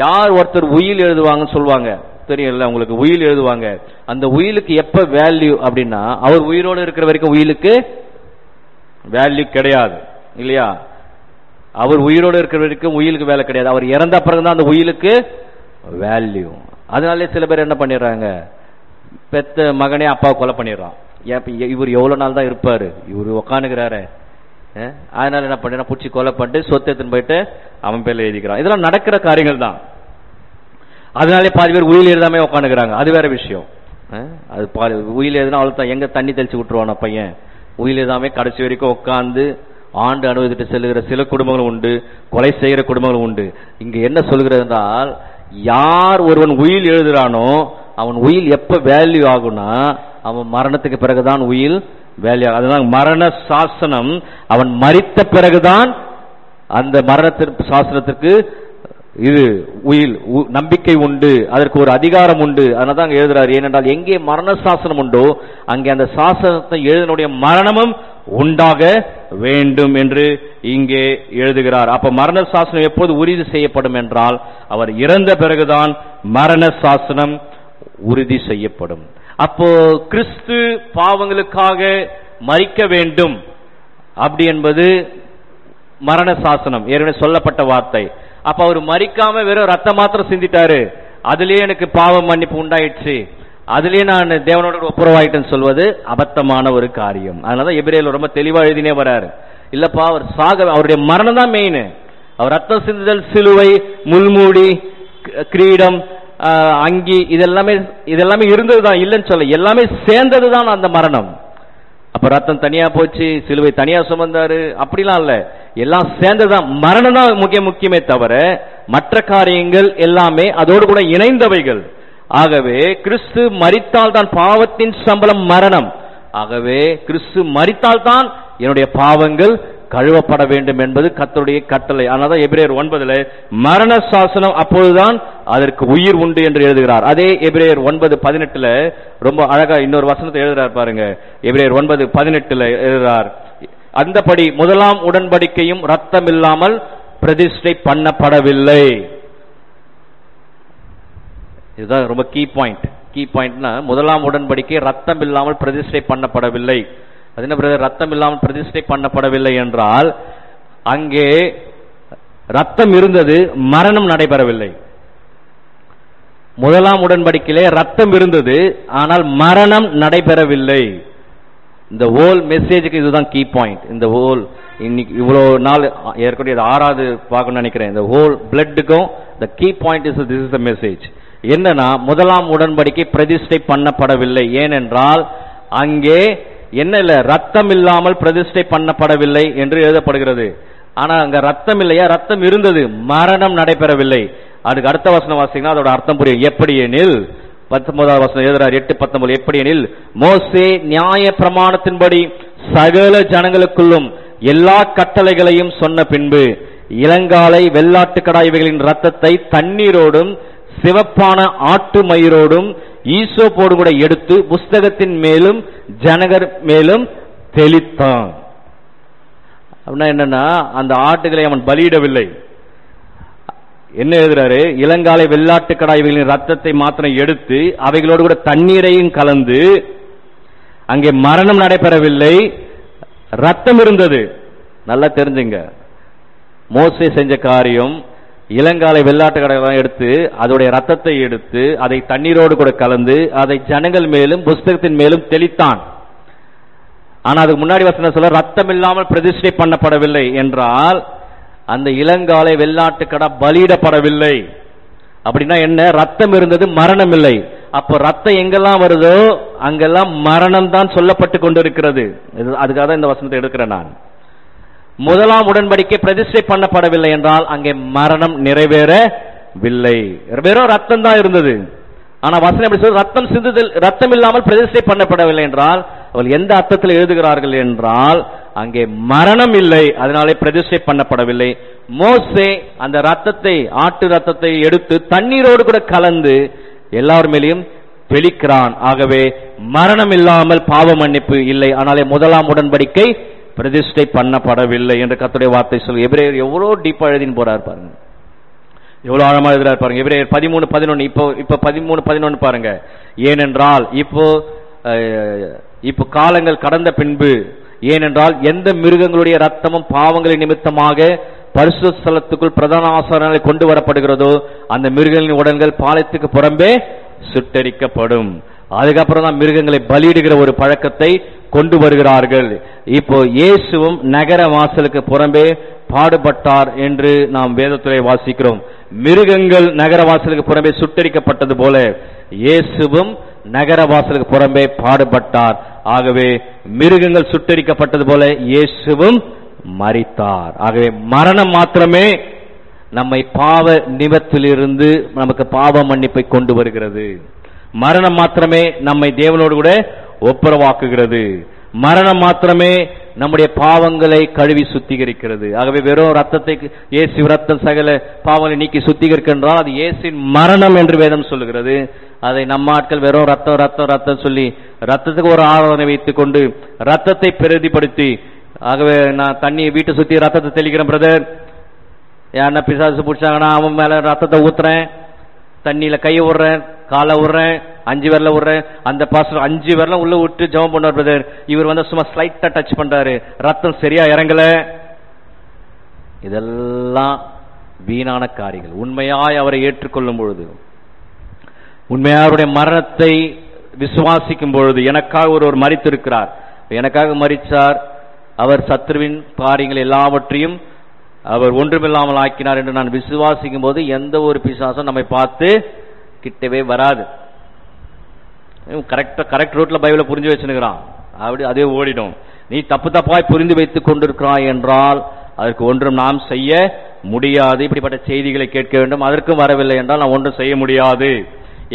யார் ஒருத்தர் உயில் எழுதுவாங்கன்னு சொல்லுவாங்க தெரியல உங்களுக்கு, உயில் எழுதுவாங்க. அந்த உயிலுக்கு எப்ப வேல்யூ அப்படின்னா, அவர் உயிரோடு இருக்கிற வரைக்கும் உயிலுக்கு வேல்யூ கிடையாது இல்லையா? அவர் உயிரோடு இருக்கிற வரைக்கும் உயிலுக்கு வேலை கிடையாது. அவர் இறந்த பிறகுதான் அந்த உயிலுக்கு வேல்யூ. அதனாலே சில பேர் என்ன பண்ணிடுறாங்க, பெத்த மகனே அப்பாவை கொலை பண்ணிடுறான். இவர் எவ்வளவு நாள் தான் இருப்பாரு, இவர் உக்காந்துக்கிறாரு, அதனால என்ன பண்ண பிடிச்சி கொலை பண்ணிட்டு சொத்து எடுத்துன்னு போயிட்டு அவன் பேர்ல எழுதிக்கிறான். இதெல்லாம் நடக்கிற காரியங்கள் தான். அதனாலே பாதி பேர் உயில் எழுதாமே உட்காந்துக்கிறாங்க, அது வேற விஷயம். அது உயில் எழுதுனா அவ்வளவு தான், எங்க தண்ணி தெளிச்சு விட்டுருவான பையன். உயில் எழுதாமே கடைசி வரைக்கும் உட்காந்து ஆண்டு அனுபவித்துட்டு செல்லுகிற சில குடும்பங்களும் உண்டு, கொலை செய்கிற குடும்பங்களும் உண்டு. இங்க என்ன சொல்கிறது என்றால், யார் ஒருவன் உயில் எழுதுறானோ அவன் உயில் எப்ப வேல்யூ ஆகும்னா அவன் மரணத்துக்கு பிறகுதான் உயில் வேல்யூ. அதுதான் மரண சாசனம். அவன் மரித்த பிறகுதான் அந்த மரணத்திற்கு சாசனத்திற்கு இது உயில் நம்பிக்கை உண்டு, அதற்கு ஒரு அதிகாரம் உண்டு. அதனால தான் எழுதுறாரு. ஏனென்றால் எங்கே மரண சாசனம் உண்டோ அங்கே அந்த சாசனத்தை எழுதினுடைய மரணமும் உண்டாக வேண்டும் என்று இங்கே எழுதுகிறார். அப்ப மரண சாசனம் எப்போது உறுதி செய்யப்படும் என்றால், அவர் இறந்த பிறகுதான் மரண சாசனம் உறுதி செய்யப்படும். அப்போ கிறிஸ்து பாவங்களுக்காக மரிக்க வேண்டும் அப்படி என்பது மரண சாசனம், ஏற்கனவே சொல்லப்பட்ட வார்த்தை. அப்ப அவர் மரிக்காம வெறும் ரத்தம் மாத்திரம் சிந்திட்டாரு, அதுலயே எனக்கு பாவம் மன்னிப்பு உண்டாயிடுச்சு, அதுலயே நான் தேவனோட ஒப்புரவாயிட்டேன்னு சொல்வது அபத்தமான ஒரு காரியம். அதனாலதான் எபிரேயர்ல ரொம்ப தெளிவா எழுதினே வராரு. இல்லப்பா அவர் அவருடைய மரணம் தான் மெயின். அவர் ரத்தம் சிந்துதல், சிலுவை, முள்மூடி, கிரீடம், அங்கி, இதெல்லாமே இருந்ததுதான், இல்லைன்னு சொல்ல, எல்லாமே சேர்ந்ததுதான் அந்த மரணம். அப்ப ரத்தம் தனியா போச்சு, சிலுவை தனியா சுமந்தாரு, அப்படிலாம் இல்ல, எல்லாம் சேர்ந்ததுதான். மரணம் தான் முக்கியமே தவிர மற்ற காரியங்கள் எல்லாமே அதோடு கூட இணைந்தவைகள். ஆகவே கிறிஸ்து மரித்தால் தான் பாவத்தின் சம்பளம் மரணம். ஆகவே கிறிஸ்து மரித்தால் தான் என்னுடைய பாவங்கள் கழுவப்பட வேண்டும் என்பது கர்த்தருடைய கட்டளை. அதனால எபிரேயர் 9 மரண சாசனம் அப்பொழுதுதான் அதற்கு உயிர் உண்டு என்று எழுதுகிறார். அதே எபிரேயர் 9:18 ரொம்ப அழகா இன்னொரு வசனத்தை எழுதுறார் பாருங்க. எபிரேயர் 9:18 எழுதுறார், அந்தபடி முதலாம் உடன்படிக்கையும் ரத்தம் இல்லாமல் பிரதிஷ்டை பண்ணப்படவில்லை. இதுதான் ரொம்ப கீ பாயிண்ட். கீ பாயிண்ட்னா, முதலாம் உடன்படிக்கை ரத்தம் இல்லாமல் பிரதிஷ்டை பண்ணப்படவில்லை. அது என்ன பிரதர், ரத்தம் இல்லாமல் பிரதிஷ்டை பண்ணப்படவில்லை என்றால் அங்கே ரத்தம் இருந்தது, மரணம் நடைபெறவில்லை. முதலாம் உடன்படிக்கையிலே ரத்தம் இருந்தது, ஆனால் மரணம் நடைபெறவில்லை. இந்த ஹோல் மெசேஜுக்கு இதுதான் கீ பாயிண்ட். இந்த ஹோல் இன்னைக்கு இவ்வளவு நாள் ஏற்கனவே 6வது பார்க்கணும்னு நினைக்கிறேன். இந்த whole பிளட்டுக்கும் the key point is this is the message. என்னன்னா, முதலாம் உடன்படிக்கை பிரதிஷ்டை பண்ணப்படவில்லை. ஏனென்றால் அங்கே என்ன இல்ல, ரத்தம் இல்லாமல் பிரதிஷ்டை பண்ணப்படவில்லை என்று எழுதப்படுகிறது. ஆனா அங்க ரத்தம் இல்லையா, ரத்தம் இருந்தது, மரணம் நடைபெறவில்லை. அதுக்கு அடுத்த வசனம் வாசிங்கன்னா அதோட அர்த்தம் புரியும். எப்படி எனில் 19வது வசனம் எழுதுறார், 8:19, எப்படி எனில் மோசே நியாய பிரமாணத்தின்படி சகல ஜனங்களுக்குள்ளும் எல்லா கட்டளைகளையும் சொன்ன பின்பு இளங்காலை, வெள்ளாட்டுக்கடா இவைகளின் ரத்தத்தை தண்ணீரோடும் சிவப்பான ஆட்டு மயிரோடும் ஈசோப்போடு கூட எடுத்து புஸ்தகத்தின் மேலும் ஜனகர் மேலும் தெளித்தான். அப்படின்னா என்னன்னா, அந்த ஆட்டுகளை அவன் பலியிடவில்லை, என்ன எழுதுறாரு? இளங்காலை வெள்ளாட்டுக்கடா இவைகளின் ரத்தத்தை மாத்திரம் எடுத்து அவைகளோடு கூட தண்ணீரையும் கலந்து, அங்கே மரணம் நடைபெறவில்லை, ரத்தம் இருந்தது. நல்லா தெரிஞ்சுங்க, மோசே செஞ்ச காரியம், இளங்காலை வெள்ளாட்டுக்கடை எடுத்து அதோடைய ரத்தத்தை எடுத்து அதை தண்ணீரோடு கூட கலந்து அதை ஜனங்கள் மேலும் புஸ்தகத்தின் மேலும் தெளித்தான். ஆனா அதுக்கு முன்னாடி வசனம் சொல்ல ரத்தம் இல்லாமல் பிரதிஷ்டை பண்ணப்படவில்லை என்றால் அந்த இளங்காலை வெள்ளாட்டுக்கடா பலியிடப்படவில்லை. அப்படின்னா என்ன? ரத்தம் இருந்தது, மரணம் இல்லை. அப்போ ரத்தம் எங்கெல்லாம் வருதோ அங்கெல்லாம் மரணம் தான் சொல்லப்பட்டு கொண்டிருக்கிறது. அதுக்காக தான் இந்த வசனத்தை எடுக்கிறேன் நான். முதலாம் உடன்படிக்கை பிரதிஷ்டை பண்ணப்படவில்லை என்றால் அங்கே மரணம் நிறைவேறவில்லை, வெறும் ரத்தம் தான் இருந்தது. ஆனா வசனம் எப்படி சொல்றது? ரத்தம் சிந்துதல், ரத்தம் இல்லாமல் பிரதிஷ்டை பண்ணப்படவில்லை என்றால் அவர்கள் எந்த அர்த்தத்தில் எழுதுகிறார்கள் என்றால் அங்கே மரணம் இல்லை, அதனாலே பிரதிஷ்டை பண்ணப்படவில்லை. மோசே அந்த ரத்தத்தை, ஆட்டு ரத்தத்தை எடுத்து தண்ணீரோடு கூட கலந்து எல்லார் மேலேயும் தெளிக்கிறான். ஆகவே மரணம் இல்லாமல் பாவ மன்னிப்பு இல்லை. ஆனாலே முதலாம் உடன்படிக்கை பிரதிஷ்டை பண்ணப்படவில்லை என்று கர்த்தருடைய வார்த்தை சொல்லு. எபிரேயர் எவ்வளவு டீப்பா எழுதின்னு போறார் பாருங்க, எவ்வளவு ஆழமா எழுதுறாரு பாருங்க. எபிரேயர் 13:11. இப்போ 13:11 பாருங்க. ஏனென்றால் இப்போ காலங்கள் கடந்த பின்பு, ஏனென்றால் எந்த மிருகங்களுடைய ரத்தமும் பாவங்களின் நிமித்தமாக பரிசுத்த ஸ்தலத்துக்குள் பிரதான ஆசாரியர்களை கொண்டு வரப்படுகிறதோ அந்த மிருகங்களின் உடல்கள் பாளையத்துக்கு புறம்பே சுட்டரிக்கப்படும். அதுக்கப்புறம் தான் மிருகங்களை பலியிடுகிற ஒரு பழக்கத்தை கொண்டு வருகிறார்கள். இப்போ இயேசுவும் நகர வாசலுக்கு புறம்பே பாடுபட்டார் என்று நாம் வேதத்திலே வாசிக்கிறோம். மிருகங்கள் நகர வாசலுக்கு புறம்பே சுட்டரிக்கப்பட்டது போல இயேசுவும் நகர வாசலுக்கு புறம்பே பாடுபட்டார். ஆகவே மிருகங்கள் சுட்டரிக்கப்பட்டது போல இயேசுவும் மரித்தார். ஆகவே மரணம் மாத்திரமே நம்மை பாவ நிமித்தத்திலிருந்து நமக்கு பாவ மன்னிப்பை கொண்டு வருகிறது. மரணம் மாத்திரமே நம்மை தேவனோடு கூட ஒப்புரவாக்குகிறது. மரணம் மாத்திரமே நம்முடைய பாவங்களை கழுவி சுத்திகரிக்கிறது. ஆகவே வெறும் ரத்தத்தை, இயேசு ரத்தம் சகல பாவங்களை நீக்கி சுத்திகரிக்கின்றால் அது இயேசுவின் மரணம் என்று வேதம் சொல்லுகிறது. அதை நம்ம ஆட்கள் வெறும் ரத்தம் ரத்தம் ரத்தம் சொல்லி ரத்தத்துக்கு ஒரு ஆராதனை வைத்துக் கொண்டு ரத்தத்தை பிரதிப்படுத்தி, ஆகவே நான் தண்ணியை வீட்டை சுத்தி ரத்தத்தை தெளிக்கிறேன் பிரதர், யாருன்னா பிசாசு பிடிச்சாங்கன்னா அவன் மேல ரத்தத்தை ஊத்துறேன், தண்ணியில கையை விடுறேன், காலை விடுறேன், 5 விரல விடுறேன். அந்த பாஸ்டர் 5 விரல உள்ள விட்டு ஜெபம் பண்ணுவார் பிரதர், இவர் வந்து சும்மா ஸ்லைட்டா டச் பண்றாரு, ரத்தம் சரியா இறங்கல. இதெல்லாம் வீணான காரியங்கள். உண்மையாய் அவரை ஏற்றுக்கொள்ளும் பொழுது, உண்மையாக அவருடைய மரணத்தை விசுவாசிக்கும் பொழுது, எனக்காக ஒருவர் மரித்திருக்கிறார், எனக்காக மரிச்சார், அவர் சத்துருவின் காரியங்கள் எல்லாவற்றையும் அவர் ஒன்றுமில்லாமல் ஆக்கினார் என்று நான் விசுவாசிக்கும் போது எந்த ஒரு பிசாசும் நம்மை பார்த்து கிட்டவே வராது. கரெக்ட் ரூட்ல பைபிளை புரிஞ்சு வச்சுக்கிறான், அப்படி அதே ஓடிடும். நீ தப்பு தப்பாய் புரிந்து வைத்துக் கொண்டிருக்கிறாய் என்றால் அதற்கு ஒன்றும் நாம் செய்ய முடியாது. இப்படிப்பட்ட செய்திகளை கேட்க வேண்டும், அதற்கும் வரவில்லை என்றால் நாம் ஒன்றும் செய்ய முடியாது.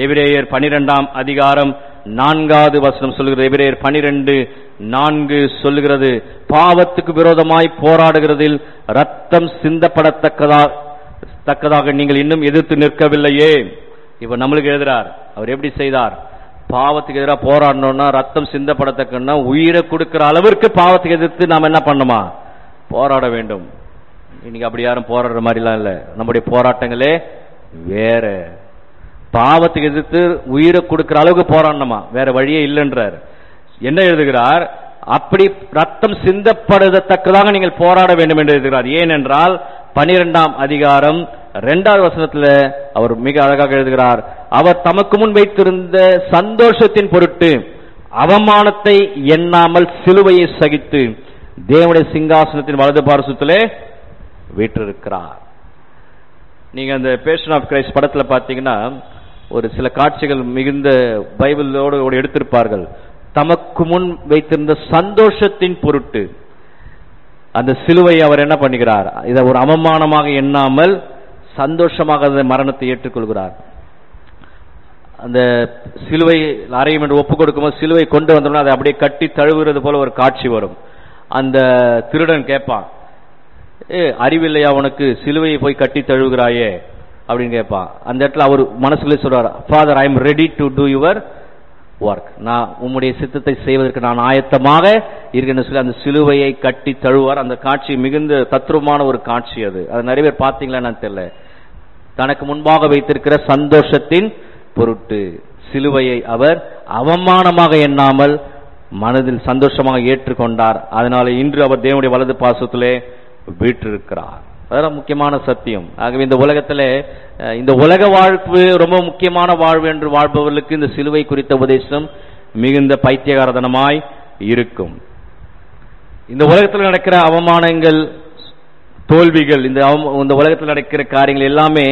எபிரேயர் 12:4 சொல்லுகிறது. எபிரேயர் 12:4 சொல்லுகிறது, பாவத்துக்கு விரோதமாய் போராடுகிறதில் ரத்தம் சிந்தப்படத்தக்கதாக நீங்கள் இன்னும் எதிர்த்து நிற்கவில்லையே. இப்ப நம்மளுக்கு எழுதுறார், அவர் எப்படி செய்தார்? பாவத்துக்கு எதிராக போராடணும்னா, ரத்தம் சிந்தப்படத்தக்கன்னா உயிரை கொடுக்கிற அளவிற்கு பாவத்துக்கு எதிர்த்து நாம் என்ன பண்ணுமா? போராட வேண்டும். இன்னைக்கு அப்படி யாரும் போராடுற மாதிரிலாம் இல்லை. நம்முடைய போராட்டங்களே வேற. பாவத்துக்கு எதிர்த்து உயிரை கொடுக்கிற அளவுக்கு போராடணுமா, வேற வழியே இல்லைன்றார். என்ன எழுதுகிறார்? அப்படி ரத்தம் சிந்தப்படத்தக்கதாக நீங்கள் போராட வேண்டும் என்று எழுதுகிறார். ஏனென்றால் 12:2 அவர் மிக அழகாக எழுதுகிறார், அவர் தமக்கு முன் வைத்திருந்த சந்தோஷத்தின் பொருட்டு அவமானத்தை எண்ணாமல் சிலுவையை சகித்து தேவனுடைய சிங்காசனத்தின் வலது பார்சத்திலே வீற்றிருக்கிறார். நீங்க அந்த பேஷன் ஆஃப் கிரைஸ்ட் படத்துல பாத்தீங்கன்னா ஒரு சில காட்சிகள் மிகுந்த பைபிளோடு எடுத்திருப்பார்கள். தமக்கு முன் வைத்திருந்த சந்தோஷத்தின் பொருட்டு அந்த சிலுவையை அவர் என்ன பண்ணுகிறார்? இதை ஒரு அவமானமாக எண்ணாமல் சந்தோஷமாக அந்த மரணத்தை ஏற்றுக்கொள்கிறார். அந்த சிலுவை அறையும் என்று ஒப்புக் கொடுக்கும்போது சிலுவை கொண்டு வந்தோம்னா அதை அப்படியே கட்டி தழுவுறது போல ஒரு காட்சி வரும். அந்த திருடன் கேட்பான், அறிவில்லையா உனக்கு, சிலுவையை போய் கட்டி தழுவுகிறாயே அப்படின்னு கேட்பான். அந்த இடத்துல அவர் மனசுக்குள்ளே சொல்றார், father I am ready to two your work, நான் உம்முடைய சித்தத்தை செய்வதற்கு நான் ஆயத்தமாக இருக்கேன்னு சொல்லி அந்த சிலுவையை கட்டி தழுவார். அந்த காட்சி மிகுந்த தத்ரூபமான ஒரு காட்சி. அது நிறைய பேர் பார்த்தீங்களா நான் தெரியல. தனக்கு முன்பாக வைத்திருக்கிற சந்தோஷத்தின் பொருட்டு சிலுவையை அவர் அவமானமாக எண்ணாமல் மனதில் சந்தோஷமாக ஏற்றுக்கொண்டார். அதனால இன்று அவர் தேவனுடைய வலது பாசத்திலே வீற்றிருக்கிறார். அதெல்லாம் முக்கியமான சத்தியம். ஆகவே இந்த உலகத்திலே இந்த உலக வாழ்வு ரொம்ப முக்கியமான வாழ்வு என்று வாழ்பவர்களுக்கு இந்த சிலுவை குறித்த உபதேசம் மிகுந்த பைத்தியகாரதனமாய் இருக்கும். இந்த உலகத்தில் நடக்கிற அவமானங்கள், தோல்விகள், இந்த உலகத்தில் நடக்கிற காரியங்கள் எல்லாமே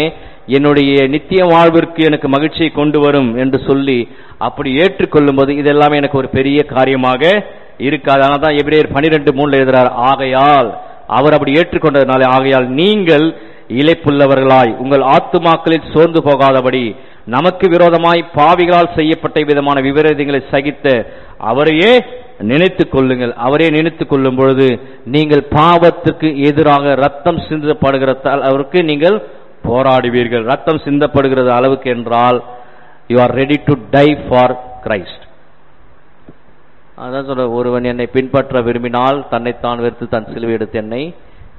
என்னுடைய நித்திய வாழ்விற்கு எனக்கு மகிழ்ச்சியை கொண்டு வரும் என்று சொல்லி அப்படி ஏற்றுக்கொள்ளும் போது இதெல்லாமே எனக்கு ஒரு பெரிய காரியமாக இருக்காது. அதனால தான் எபிரேயர் 12:3 எழுதுறார், ஆகையால் அவர் அப்படி ஏற்றுக்கொண்டதுனால, ஆகையால் நீங்கள் இளைப்புள்ளவர்களாய் உங்கள் ஆத்துமாக்களில் சோர்ந்து போகாதபடி நமக்கு விரோதமாய் பாவிகளால் செய்யப்பட்ட விதமான விபரீதங்களை சகித்த அவரையே நினைத்துக் கொள்ளுங்கள். அவரே நினைத்துக் கொள்ளும் பொழுது நீங்கள் பாவத்திற்கு எதிராக ரத்தம் சிந்தப்படுகிற அளவுக்கு நீங்கள் போராடுவீர்கள். ரத்தம் சிந்தப்படுகிறது அளவுக்கு என்றால் you are ready to tie for Christ. அதான் சொல்ற, ஒருவன் என்னை பின்பற்ற விரும்பினால் தன்னைத்தான் வெறுத்து தன் சிலுவை எடுத்து என்னை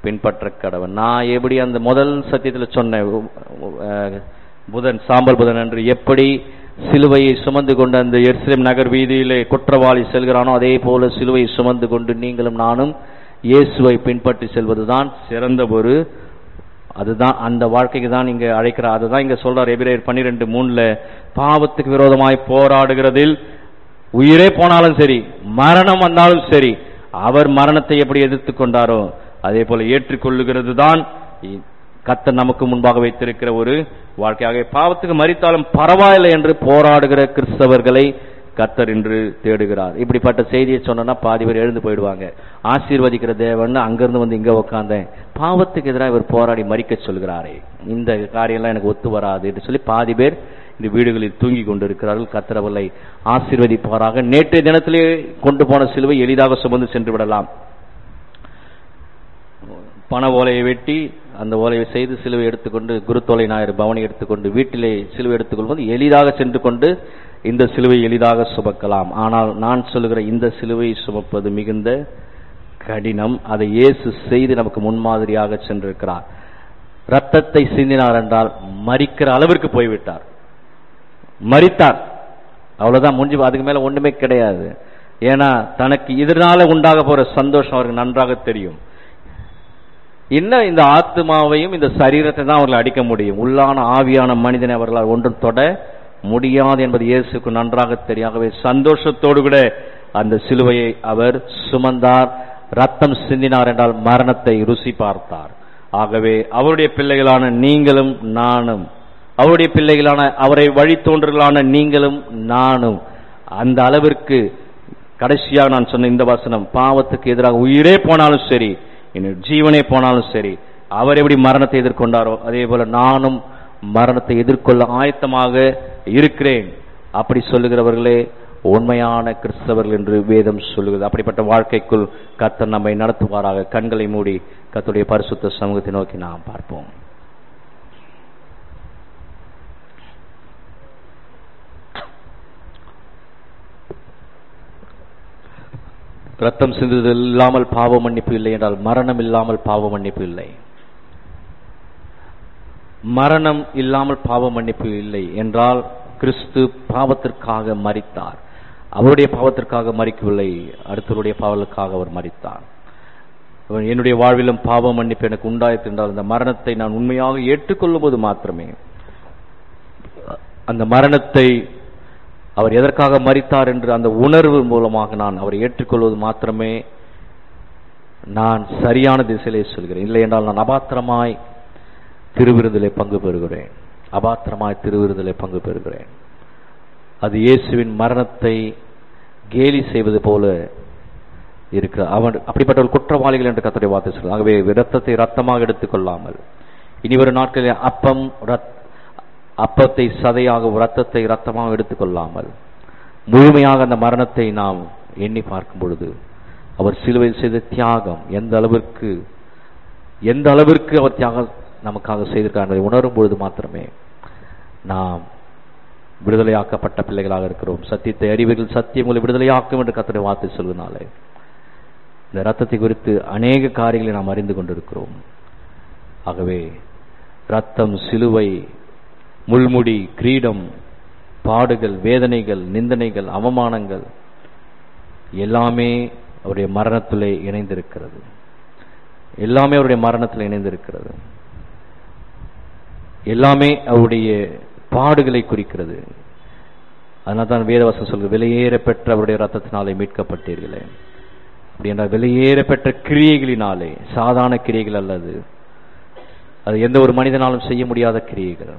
பின்பற்ற கடவன். நான் எப்படி அந்த முதல் சத்தியத்தில் சொன்னேன், சாம்பல் புதன் அன்று எப்படி சிலுவையை சுமந்து கொண்டு அந்த எருசலேம் நகர் வீதியிலே குற்றவாளி செல்கிறானோ அதே போல சிலுவையை சுமந்து கொண்டு நீங்களும் நானும் இயேசுவை பின்பற்றி செல்வதுதான் சிறந்த ஒரு, அதுதான் அந்த வாழ்க்கைக்கு தான் இங்க அழைக்கிறார். அதுதான் இங்க சொல்றார் எபிரேயர் 12:3, பாவத்துக்கு விரோதமாய் போராடுகிறதில் உயிரே போனாலும் சரி, மரணம் வந்தாலும் சரி, அவர் மரணத்தை எப்படி எதிர்த்து கொண்டாரோ அதே போல ஏற்றுக்கொள்ளுகிறது தான் கர்த்தர் நமக்கு முன்பாக வைத்திருக்கிற ஒரு வாழ்க்கையாக. பாவத்துக்கு மரித்தாலும் பரவாயில்லை என்று போராடுகிற கிறிஸ்தவர்களை கர்த்தர் இன்று தேடுகிறார். இப்படிப்பட்ட செய்தியை சொன்னா பாதி பேர் எழுந்து போயிடுவாங்க. ஆசீர்வதிக்கிற தேவன் அங்கிருந்து வந்து இங்க உட்கார்ந்தேன், பாவத்துக்கு எதிராக இவர் போராடி மறிக்க சொல்கிறாரே, இந்த காரியம்லாம் எனக்கு ஒத்து வராது என்று சொல்லி பாதி பேர் இந்த வீடுகளில் தூங்கி கொண்டிருக்கிறார்கள். கர்த்தர் அவர்களை ஆசீர்வதிப்பாராக. நேற்றைய தினத்திலே கொண்டு போன சிலுவை எளிதாக சுமந்து சென்று விடலாம். பண ஓலையை வெட்டி அந்த ஓலையை செய்து சிலுவை எடுத்துக்கொண்டு குருத்தோலை ஞாயிறு பவனி எடுத்துக்கொண்டு வீட்டிலே சிலுவை எடுத்துக்கொள்வது எளிதாக சென்று கொண்டு இந்த சிலுவை எளிதாக சுமக்கலாம். ஆனால் நான் சொல்லுகிற இந்த சிலுவை சுமப்பது மிகுந்த கடினம். அதை இயேசு செய்து நமக்கு முன்மாதிரியாக சென்றிருக்கிறார். ரத்தத்தை சிந்தினார் என்றால் மரிக்கிற அளவிற்கு போய்விட்டார், மரித்தார், அவ்வளவுதான், முடிஞ்சு. அதுக்கு மேல ஒண்ணுமே கிடையாது. ஏன்னா தனக்கு இதனால உண்டாக போற சந்தோஷம் அவருக்கு நன்றாக தெரியும். இன்னும் இந்த ஆத்மாவையும் இந்த சரீரத்தை தான் அவர்கள் அடிக்க முடியும், உள்ளான ஆவியான மனிதனை அவர்களால் ஒன்றும் தொட முடியாது என்பது இயேசுக்கு நன்றாக தெரியாகவே சந்தோஷத்தோடு கூட அந்த சிலுவையை அவர் சுமந்தார். ரத்தம் சிந்தினார் என்றால் மரணத்தை ருசி பார்த்தார். ஆகவே அவருடைய பிள்ளைகளான நீங்களும் நானும், அவருடைய பிள்ளைகளான அவரை வழித்தோன்றர்களான நீங்களும் நானும் அந்த அளவிற்கு, கடைசியாக நான் சொன்ன இந்த வசனம், பாவத்துக்கு எதிராக உயிரே போனாலும் சரி, ஜீவனே போனாலும் சரி, அவர் எப்படி மரணத்தை எதிர்கொண்டாரோ அதே போல நானும் மரணத்தை எதிர்கொள்ள ஆயத்தமாக இருக்கிறேன். அப்படி சொல்லுகிறவர்களே உண்மையான கிறிஸ்தவர்கள் என்று வேதம் சொல்லுகிறது. அப்படிப்பட்ட வாழ்க்கைக்குள் கர்த்தர் நம்மை நடத்துவாராக. கண்களை மூடி கர்த்தருடைய பரிசுத்த சமூகத்தை நோக்கி நாம் பார்ப்போம். ரத்தம் சிந்துதல் இல்லாமல் பாவ மன்னிப்பு இல்லை என்றால் மரணம் இல்லாமல் பாவ மன்னிப்பு இல்லை. மரணம் இல்லாமல் பாவ மன்னிப்பு இல்லை என்றால் கிறிஸ்து பாவத்திற்காக மரித்தார். அவருடைய பாவத்திற்காக மரிக்கவில்லை, அடுத்தவருடைய பாவத்திற்காக அவர் மரித்தார். என்னுடைய வாழ்விலும் பாவ மன்னிப்பு எனக்கு உண்டாயிற்று என்றால் அந்த மரணத்தை நான் உண்மையாக ஏற்றுக்கொள்ளும் போது மாத்திரமே, அந்த மரணத்தை அவர் எதற்காக மரித்தார் என்று அந்த உணர்வு மூலமாக நான் அவரை ஏற்றுக்கொள்வது மாத்திரமே நான் சரியான திசையிலே சொல்கிறேன். இல்லை என்றால் நான் அபாத்திரமாய் திருவிருந்திலே பங்கு பெறுகிறேன், அபாத்திரமாய் திருவிருந்திலே பங்கு பெறுகிறேன். அது இயேசுவின் மரணத்தை கேலி செய்வது போல இருக்க. அவன் அப்படிப்பட்ட ஒரு குற்றவாளிகள் என்று கர்த்தருடைய வார்த்தை சொல்கிறார். ஆகவே இரத்தத்தை ரத்தமாக எடுத்துக்கொள்ளாமல் இனி ஒரு நாட்களில் அப்பத்தை சதையாக இரத்தத்தை ரத்தமாக எடுத்துக்கொள்ளாமல் முழுமையாக அந்த மரணத்தை நாம் எண்ணி பார்க்கும் பொழுது அவர் சிலுவையில் செய்த தியாகம் எந்த அளவிற்கு அவர் தியாகம் நமக்காக செய்திருக்கார் என்பதை உணரும் பொழுது மாத்திரமே நாம் விடுதலையாக்கப்பட்ட பிள்ளைகளாக இருக்கிறோம். சத்தியத்தை அறிவீர்கள், சத்தியம் உங்களை விடுதலையாக்கும் என்று கர்த்தருடைய வார்த்தை சொல்வதனாலே இந்த இரத்தத்தை குறித்து அநேக காரியங்களை நாம் அறிந்து கொண்டிருக்கிறோம். ஆகவே ரத்தம், சிலுவை, முள்முடி, கிரீடம், பாடுகள், வேதனைகள், நிந்தனைகள், அவமானங்கள் எல்லாமே அவருடைய மரணத்திலே இணைந்திருக்கிறது. எல்லாமே அவருடைய மரணத்தில் இணைந்திருக்கிறது. எல்லாமே அவருடைய பாடுகளை குறிக்கிறது. அதனால தான் வேதவசனம் சொல்கிறது, விலையேற பெற்ற அவருடைய ரத்தத்தினாலே மீட்கப்பட்டீர்களே. அப்படி என்றால் விலையேற பெற்ற கிரியைகளினாலே, சாதாரண கிரியைகள் அல்லது, அது எந்த ஒரு மனிதனாலும் செய்ய முடியாத கிரியைகள்,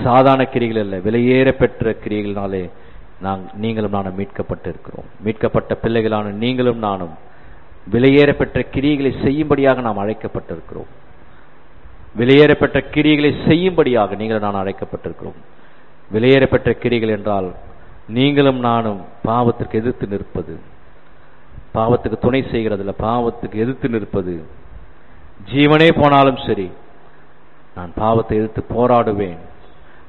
சாதாரண கிரியைகள் அல்ல, விலையேற பெற்ற கிரியைகளினாலே நீங்களும் நானும் மீட்கப்பட்டு இருக்கிறோம். மீட்கப்பட்ட பிள்ளைகளான நீங்களும் நானும் விலையேற பெற்ற கிரியைகளை செய்யும்படியாக நாம் அழைக்கப்பட்டிருக்கிறோம். விலையேறப்பெற்ற கிரியைகளை செய்யும்படியாக நீங்களும் நான் அழைக்கப்பட்டிருக்கிறோம். விலையேறப்பெற்ற கிரியைகள் என்றால் நீங்களும் நானும் பாவத்திற்கு எதிர்த்து நிற்பது, பாவத்துக்கு துணை செய்கிறதில்ல, பாவத்துக்கு எதிர்த்து நிற்பது. ஜீவனே போனாலும் சரி, நான் பாவத்தை எதிர்த்து போராடுவேன்,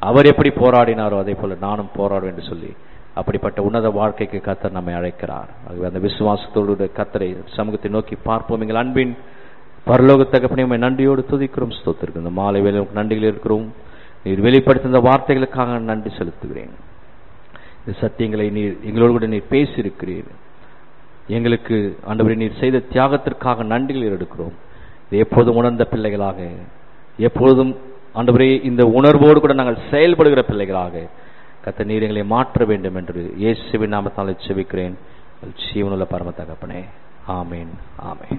அவர் எப்படி போராடினாரோ அதே போல நானும் போராடுவேன் என்று சொல்லி அப்படிப்பட்ட உன்னத வாழ்க்கைக்கு கர்த்தர் நம்மை அழைக்கிறார். ஆகவே அந்த விசுவாசத்தோடு கர்த்தரை சமூகத்தை நோக்கி பார்ப்போம். எங்கள் அன்பின் பரலோக தகப்பனே, உம்மை நன்றியோடு துதிக்கிறோம், ஸ்தோத்திரிக்கிறோம். இந்த மாலை வேளை நன்றிகள் இருக்கிறோம். நீர் வெளிப்படுத்த இந்த வார்த்தைகளுக்காக நன்றி செலுத்துகிறேன். இந்த சத்தியங்களை நீர் எங்களோடு கூட நீர் பேசியிருக்கிறீர். எங்களுக்கு ஆண்டவரே நீர் செய்த தியாகத்திற்காக நன்றிகள் எடுக்கிறோம். இது எப்போதும் உணர்ந்த பிள்ளைகளாக, எப்பொழுதும் ஆண்டவரே இந்த உணர்வோடு கூட நாங்கள் செயல்படுகிற பிள்ளைகளாக கர்த்தர் நீர் எங்களை மாற்ற வேண்டும் என்று இயேசுவின் நாமத்தால் ஜெபிக்கிறேன். ஜீவனுள்ள பரம தகப்பனே, ஆமேன், ஆமேன்.